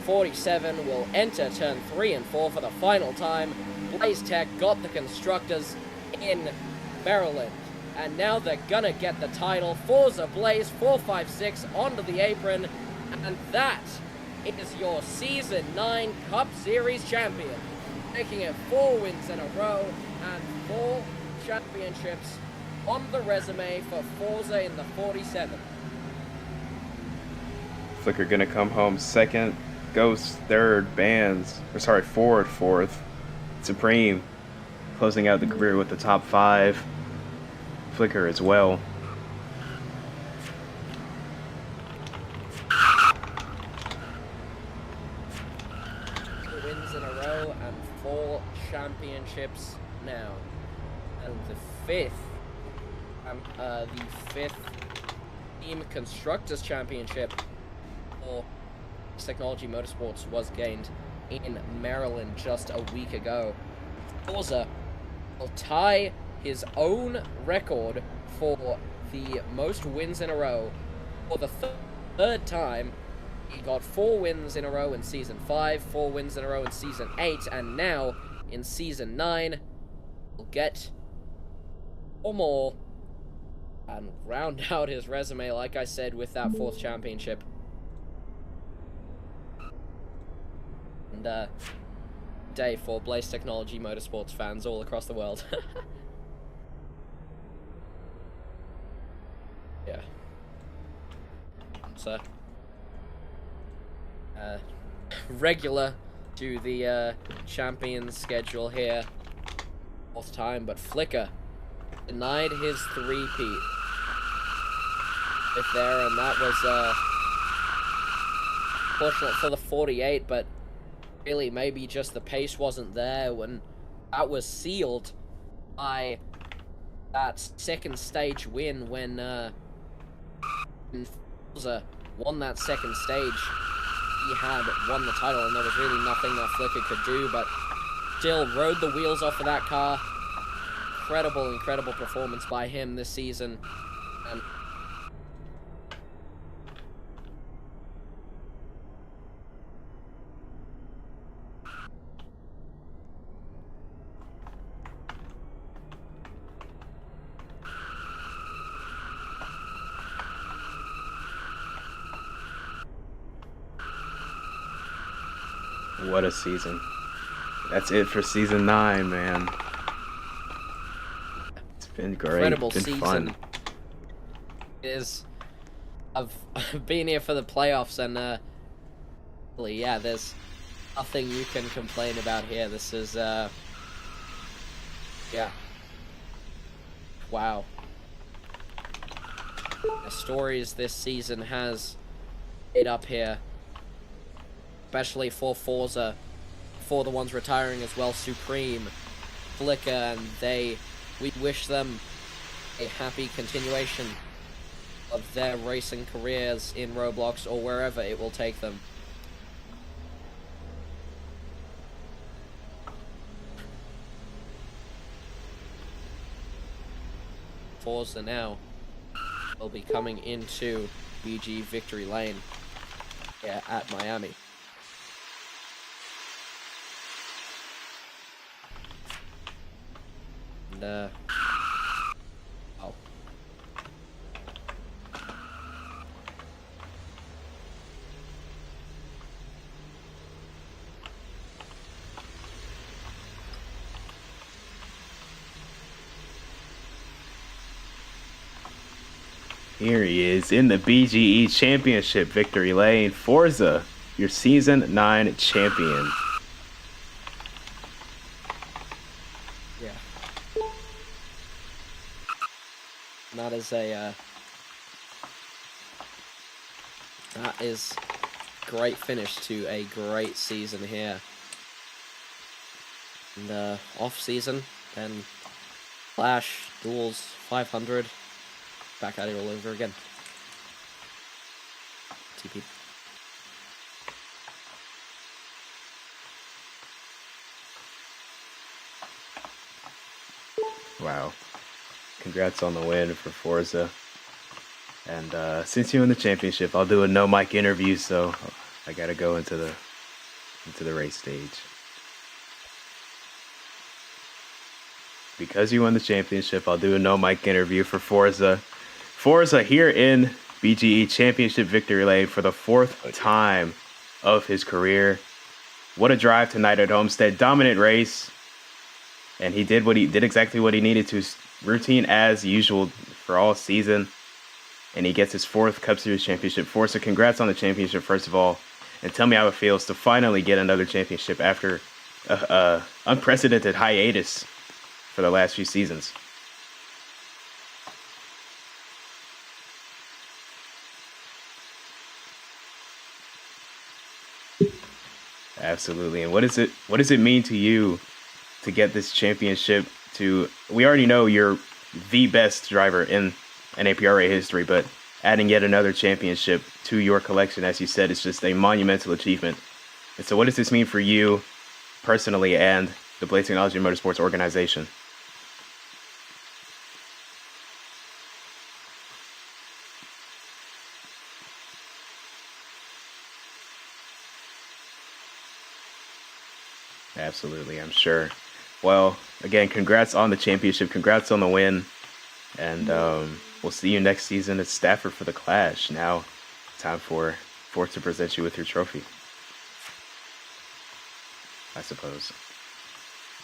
[SPEAKER 4] 47 will enter turn 3 and 4 for the final time. Blaze Tech got the constructors in Maryland. And now they're gonna get the title. Forza Blaze 456 onto the apron. And that is your Season 9 Cup Series champion. Making it 4 wins in a row and 4 championships on the resume for Forza in the 47.
[SPEAKER 1] Flicker gonna come home second. Ghost third. Ford fourth. Supreme closing out the career with the top 5. Flicker as well.
[SPEAKER 4] championships now, and the fifth team constructors championship for Technology Motorsports was gained in Maryland just a week ago. Forza will tie his own record for the most wins in a row for the third time. He got 4 wins in a row in Season 5, 4 wins in a row in Season 8, and now in Season 9, he'll get 4 more and round out his resume, like I said, with that 4th championship. And, day for Blaze Technology Motorsports fans all across the world. Yeah. So, regular to the champions schedule here. 4th time, but Flicker denied his 3-peat there, and that was fortunate for the 48, but really maybe just the pace wasn't there when that was sealed by that second stage win when Forza won that second stage. He had won the title, and there was really nothing that Flicker could do, but still rode the wheels off of that car. Incredible performance by him this season. And
[SPEAKER 1] what a season. That's it for Season 9, man. It's been great.
[SPEAKER 4] incredible
[SPEAKER 1] It's been
[SPEAKER 4] season.
[SPEAKER 1] fun.
[SPEAKER 4] I've been here for the playoffs, and really, yeah, there's nothing you can complain about here. This is yeah, wow. The stories this season has made up here, especially for Forza, for the ones retiring as well, Supreme, Flicker, and we wish them a happy continuation of their racing careers in Roblox or wherever it will take them. Forza now will be coming into BG Victory Lane here at Miami. And, oh.
[SPEAKER 1] Here he is in the BGE Championship victory lane. Forza, your Season 9 champion.
[SPEAKER 4] Yeah. That is great finish to a great season here. And off season, then Flash, Duels, 500, back at it all over again. TP.
[SPEAKER 1] Wow. Congrats on the win for Forza. And since you won the championship, I'll do a no mic interview, so I gotta go into the race stage. Because you won the championship, I'll do a no mic interview for Forza. Forza here in BGE Championship victory lane for the 4th time of his career. What a drive tonight at Homestead. Dominant race. And he did exactly what he needed to. Routine as usual for all season. And he gets his 4th Cup Series championship. Forza, congrats on the championship, first of all. And tell me how it feels to finally get another championship after unprecedented hiatus for the last few seasons. Absolutely. And what does it mean to you to get this championship. We already know you're the best driver in NAPRA history, but adding yet another championship to your collection, as you said, is just a monumental achievement. And so what does this mean for you personally and the Blade Technology Motorsports organization? Absolutely, I'm sure. Well, again, congrats on the championship. Congrats on the win. And we'll see you next season at Stafford for the Clash. Now, time for Ford to present you with your trophy, I suppose.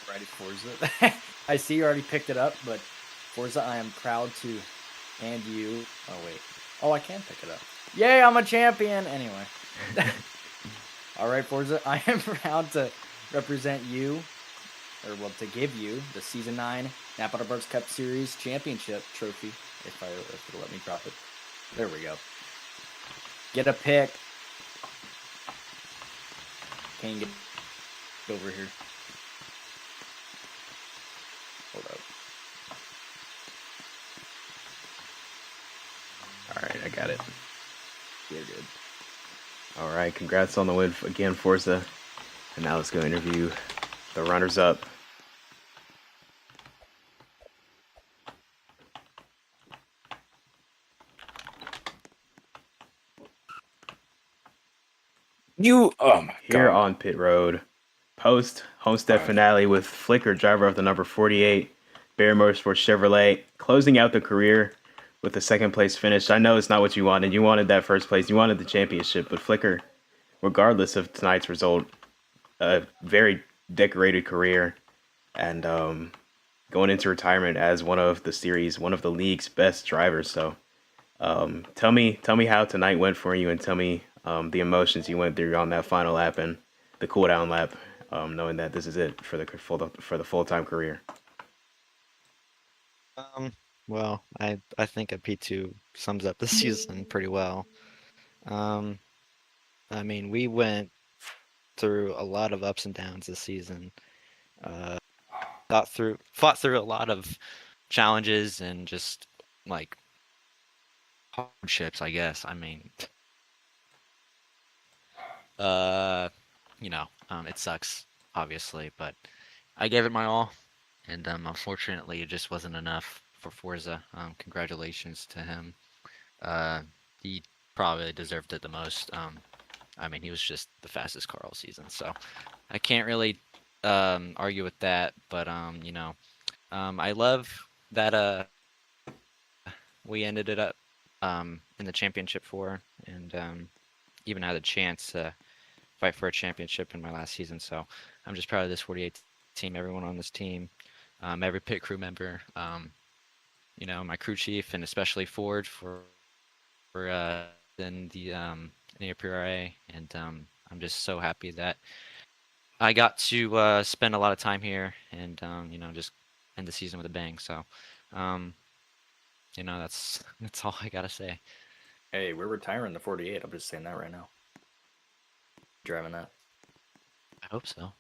[SPEAKER 5] Ready, Forza. I see you already picked it up, but Forza, I am proud to hand you. Oh, wait. Oh, I can pick it up. Yay, I'm a champion. Anyway. All right, Forza, I am proud to represent you, or well, to give you the Season 9 Napa Birds Cup Series Championship trophy, if it'll let me drop it. There we go. Get a pick. Can you get over here? Hold up.
[SPEAKER 1] All right, I got it.
[SPEAKER 5] You're good.
[SPEAKER 1] All right, congrats on the win again, Forza. And now let's go interview the runners-up. Here on pit road, post Homestead finale with Flicker, driver of the number 48 Bear Motorsports Chevrolet, closing out the career with a second place finish. I know it's not what you wanted. You wanted that first place. You wanted the championship. But Flicker, regardless of tonight's result, a very decorated career, and going into retirement as one of the league's best drivers. So tell me how tonight went for you, and tell me the emotions you went through on that final lap and the cool down lap, knowing that this is it for the full-time career.
[SPEAKER 6] Well, I think a P2 sums up the season pretty well. I mean, we went through a lot of ups and downs this season. Fought through a lot of challenges and just like hardships, I guess. I mean, it sucks, obviously, but I gave it my all, and unfortunately, it just wasn't enough for Forza. Congratulations to him. He probably deserved it the most. I mean, he was just the fastest car all season, so I can't really argue with that. But I love that we ended it up in the championship four, and even had a chance to fight for a championship in my last season. So I'm just proud of this 48 team, everyone on this team, every pit crew member, my crew chief, and especially Ford for in the NAPRA, and I'm just so happy that I got to spend a lot of time here and just end the season with a bang. So that's all I gotta say.
[SPEAKER 5] Hey, we're retiring the 48. I'm just saying that right now. Driving that.
[SPEAKER 6] I hope so.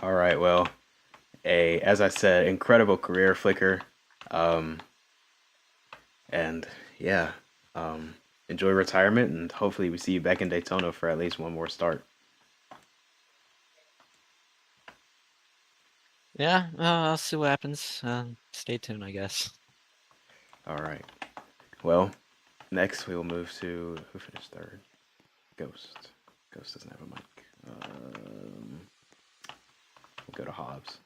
[SPEAKER 1] All right, well, as I said, incredible career, Flicker. And yeah, enjoy retirement, and hopefully we see you back in Daytona for at least one more start.
[SPEAKER 6] Yeah, I'll see what happens. Stay tuned, I guess.
[SPEAKER 1] All right. Well, next we will move to who finished third? Ghost. Ghost doesn't have a mic. We'll go to Hobbs.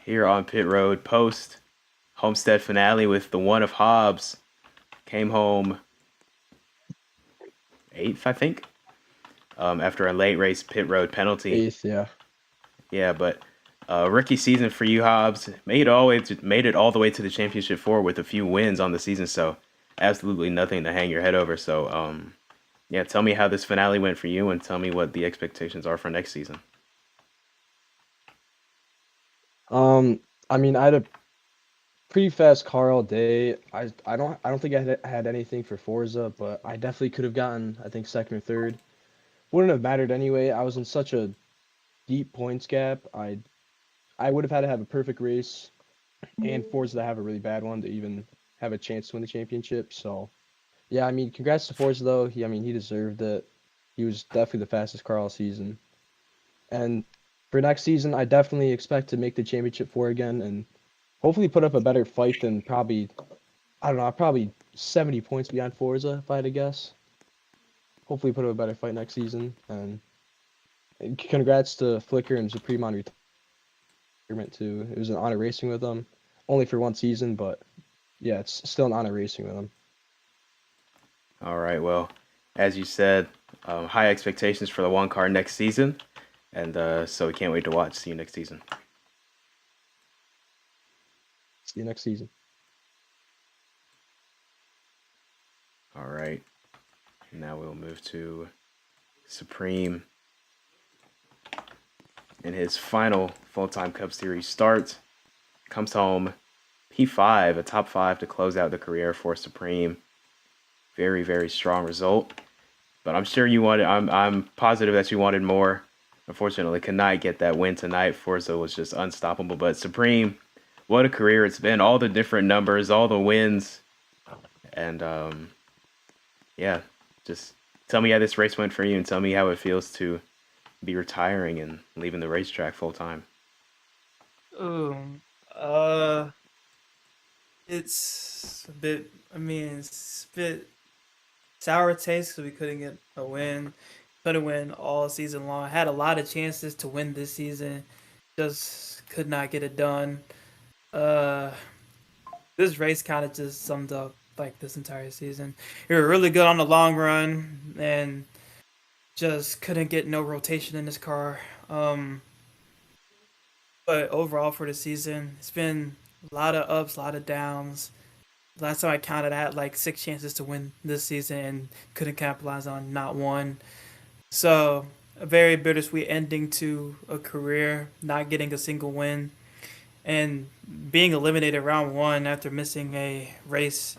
[SPEAKER 1] Here on pit road, post Homestead finale with the one of Hobbs, came home 8th, I think, after a late race pit road penalty.
[SPEAKER 7] 8th, yeah.
[SPEAKER 1] Yeah, but rookie season for you, Hobbs. Made it all the way to the championship four with a few wins on the season, so absolutely nothing to hang your head over. So, yeah, tell me how this finale went for you, and tell me what the expectations are for next season.
[SPEAKER 7] I mean, I had a pretty fast car all day. I don't think I had anything for Forza, but I definitely could have gotten, I think, second or third. Wouldn't have mattered anyway. I was in such a deep points gap. I would have had to have a perfect race and Forza to have a really bad one to even have a chance to win the championship. So yeah, I mean, congrats to Forza though. He deserved it. He was definitely the fastest car all season. And for next season, I definitely expect to make the championship four again and hopefully put up a better fight than probably, I don't know, probably 70 points behind Forza if I had to guess. Hopefully put up a better fight next season. And congrats to Flicker and Supreme on retirement too. It was an honor racing with them, only for one season, but yeah, it's still an honor racing with them.
[SPEAKER 1] All right. Well, as you said, high expectations for the one car next season, and so we can't wait to watch. See you next season.
[SPEAKER 7] See you next season.
[SPEAKER 1] All right. Now we'll move to Supreme in his final full-time Cup Series start. Comes home P5, a top 5 to close out the career for Supreme. Very, very strong result. But I'm sure you wanted, I'm positive that you wanted more. Unfortunately, could not get that win tonight. Forza was just unstoppable. But Supreme, what a career it's been. All the different numbers, all the wins. And yeah, just tell me how this race went for you and tell me how it feels to be retiring and leaving the racetrack full time.
[SPEAKER 8] Ooh, it's a bit. I mean, it's a bit sour taste because we couldn't get a win. Couldn't win all season long. Had a lot of chances to win this season, just could not get it done. Uh, this race kind of just summed up like this entire season. We were really good on the long run and just couldn't get no rotation in this car. But overall for the season, it's been a lot of ups, a lot of downs. Last time I counted, I had like 6 chances to win this season and couldn't capitalize on not one. So a very bittersweet ending to a career, not getting a single win, and being eliminated round 1 after missing a race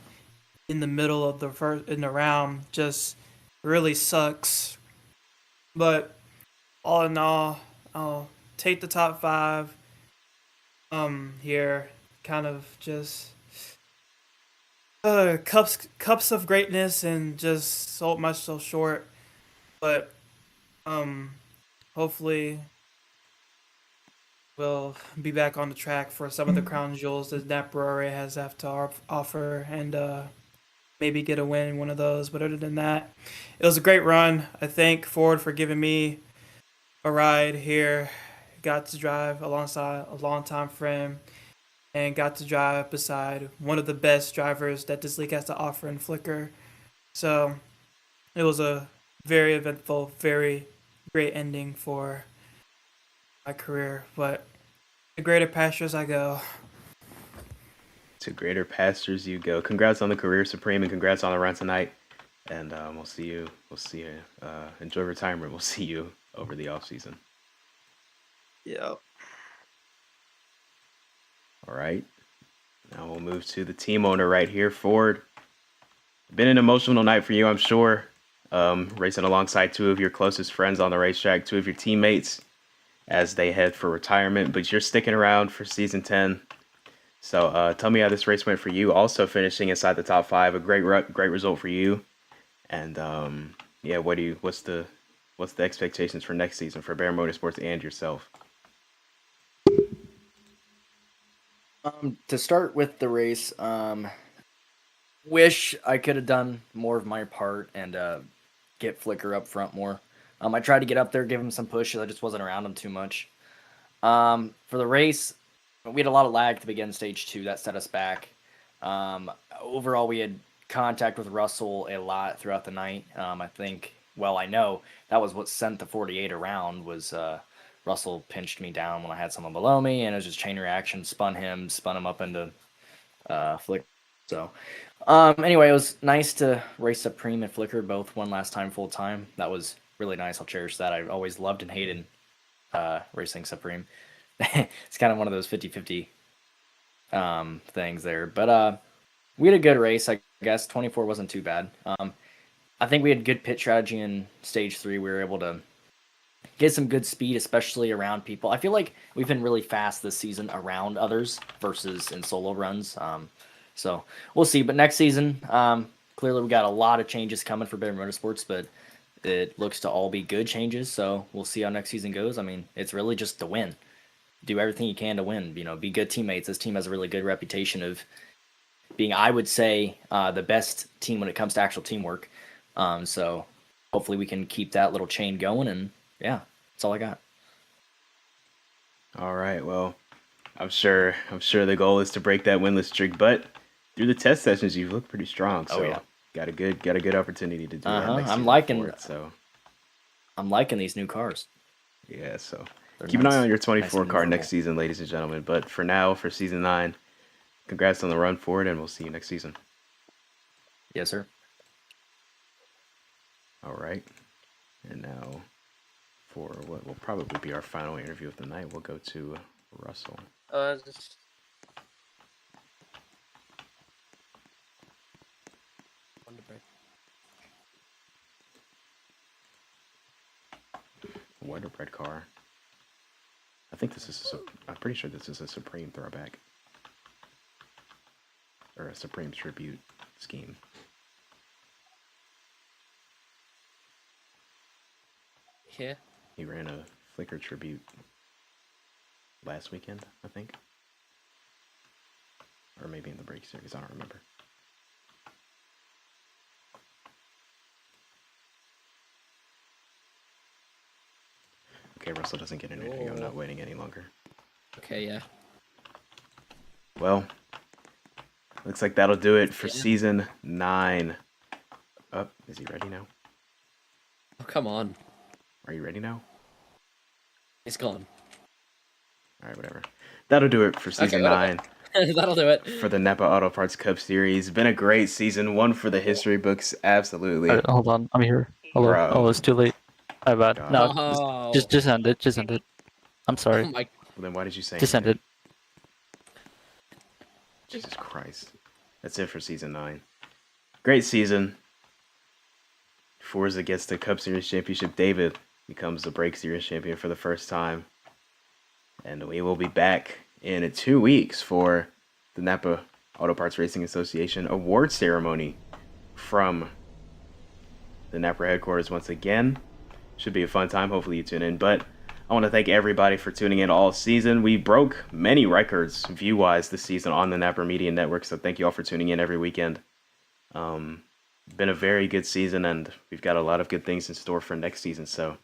[SPEAKER 8] in the middle of the first in the round just really sucks. But all in all, I'll take the top 5 here. Kind of just cups of greatness and just so much so short. But hopefully we'll be back on the track for some of the crown jewels that NAPA has have to offer and maybe get a win in one of those. But other than that, it was a great run. I thank Ford for giving me a ride here. Got to drive alongside a longtime friend and got to drive beside one of the best drivers that this league has to offer in Flicker. So it was a very eventful, very great ending for my career. But the greater pastures I go.
[SPEAKER 1] To greater pastures you go. Congrats on the career, Supreme, and congrats on the run tonight. And we'll see you. Enjoy retirement. We'll see you over the off season.
[SPEAKER 8] Yep.
[SPEAKER 1] All right. Now we'll move to the team owner right here, Ford. Been an emotional night for you, I'm sure. Racing alongside 2 of your closest friends on the racetrack, 2 of your teammates as they head for retirement, but you're sticking around for season 10. So tell me how this race went for you. Also finishing inside the top 5, a great result for you. And yeah, what's the expectations for next season for Bear Motorsports and yourself?
[SPEAKER 5] To start with the race, wish I could have done more of my part and get Flicker up front more. I tried to get up there, give him some pushes. I just wasn't around him too much. For the race, we had a lot of lag to begin stage 2. That set us back. Overall, we had contact with Russell a lot throughout the night. I know that was what sent the 48 around was Russell pinched me down when I had someone below me, and it was just chain reaction, spun him up into Flicker. So anyway, it was nice to race Supreme and Flicker both one last time full time. That was really nice. I'll cherish that. I always loved and hated racing Supreme. It's kind of one of those 50-50 things there. But we had a good race, I guess. 24 wasn't too bad. I think we had good pit strategy in stage 3. We were able to get some good speed, especially around people. I feel like we've been really fast this season around others versus in solo runs. So we'll see. But next season, clearly we got a lot of changes coming for Bear Motorsports, but it looks to all be good changes. So we'll see how next season goes. I mean, it's really just to win. Do everything you can to win. Be good teammates. This team has a really good reputation of being, I would say, the best team when it comes to actual teamwork. So hopefully we can keep that little chain going, and yeah, that's all I got.
[SPEAKER 1] All right. Well, I'm sure the goal is to break that winless streak, but through the test sessions, you've looked pretty strong. So
[SPEAKER 5] yeah.
[SPEAKER 1] got a good opportunity to do that next
[SPEAKER 5] I'm
[SPEAKER 1] season
[SPEAKER 5] liking
[SPEAKER 1] for it, so
[SPEAKER 5] I'm liking these new cars.
[SPEAKER 1] yeah. So
[SPEAKER 5] They're
[SPEAKER 1] keep an eye
[SPEAKER 5] nice.
[SPEAKER 1] on your
[SPEAKER 5] Nice
[SPEAKER 1] 24
[SPEAKER 5] and
[SPEAKER 1] car
[SPEAKER 5] movable.
[SPEAKER 1] next season, ladies and gentlemen. But for now, for season 9, congrats on the run forward, and we'll see you next season.
[SPEAKER 5] Yes, sir.
[SPEAKER 1] All right. And now, for what will probably be our final interview of the night, we'll go to Russell. Wonder Bread car. I think this is I'm pretty sure this is a Supreme throwback. Or a Supreme tribute scheme.
[SPEAKER 4] Yeah.
[SPEAKER 1] He ran a Flickr tribute last weekend, I think. Or maybe in the break series, I don't remember. Okay, Russell doesn't get an interview. I'm not waiting any longer.
[SPEAKER 4] Okay, yeah.
[SPEAKER 1] Well, looks like that'll do it for
[SPEAKER 4] Yeah.
[SPEAKER 1] season 9. Oh, is he ready now?
[SPEAKER 4] Oh, come on.
[SPEAKER 1] Are you ready now?
[SPEAKER 4] He's gone.
[SPEAKER 1] All right, whatever. That'll do it for season 9
[SPEAKER 4] That'll do it.
[SPEAKER 1] for the NAPA Auto Parts Cup Series. Been a great season, one for the history books, absolutely.
[SPEAKER 9] Hold on, I'm here. Hello.
[SPEAKER 1] Bro.
[SPEAKER 9] Oh, it's too late. My bad.
[SPEAKER 1] God.
[SPEAKER 9] No,
[SPEAKER 4] Oh.
[SPEAKER 9] just end it. Just end it. I'm sorry.
[SPEAKER 4] Oh my.
[SPEAKER 1] Well, then why did you say
[SPEAKER 9] Just end
[SPEAKER 1] anything?
[SPEAKER 9] it.
[SPEAKER 1] Jesus Christ. That's it for season 9. Great season. Forza gets the Cup Series championship. David becomes the Break Series champion for the first time. And we will be back in 2 weeks for the NAPA Auto Parts Racing Association award ceremony from the NAPA headquarters once again. Should be a fun time. Hopefully you tune in. But I want to thank everybody for tuning in all season. We broke many records view-wise this season on the NAPA Media Network, so thank you all for tuning in every weekend. Been a very good season, and we've got a lot of good things in store for next season, so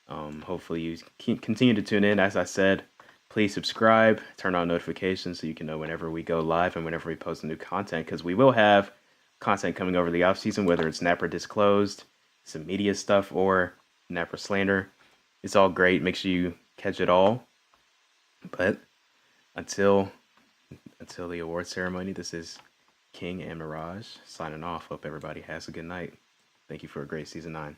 [SPEAKER 1] hopefully you continue to tune in. As I said, please subscribe, turn on notifications so you can know whenever we go live and whenever we post new content, because we will have content coming over the off-season, whether it's NAPA Disclosed, some media stuff, or NAPA Slander. It's all great. Make sure you catch it all. But until the award ceremony, this is King and Mirage signing off. Hope everybody has a good night. Thank you for a great season 9.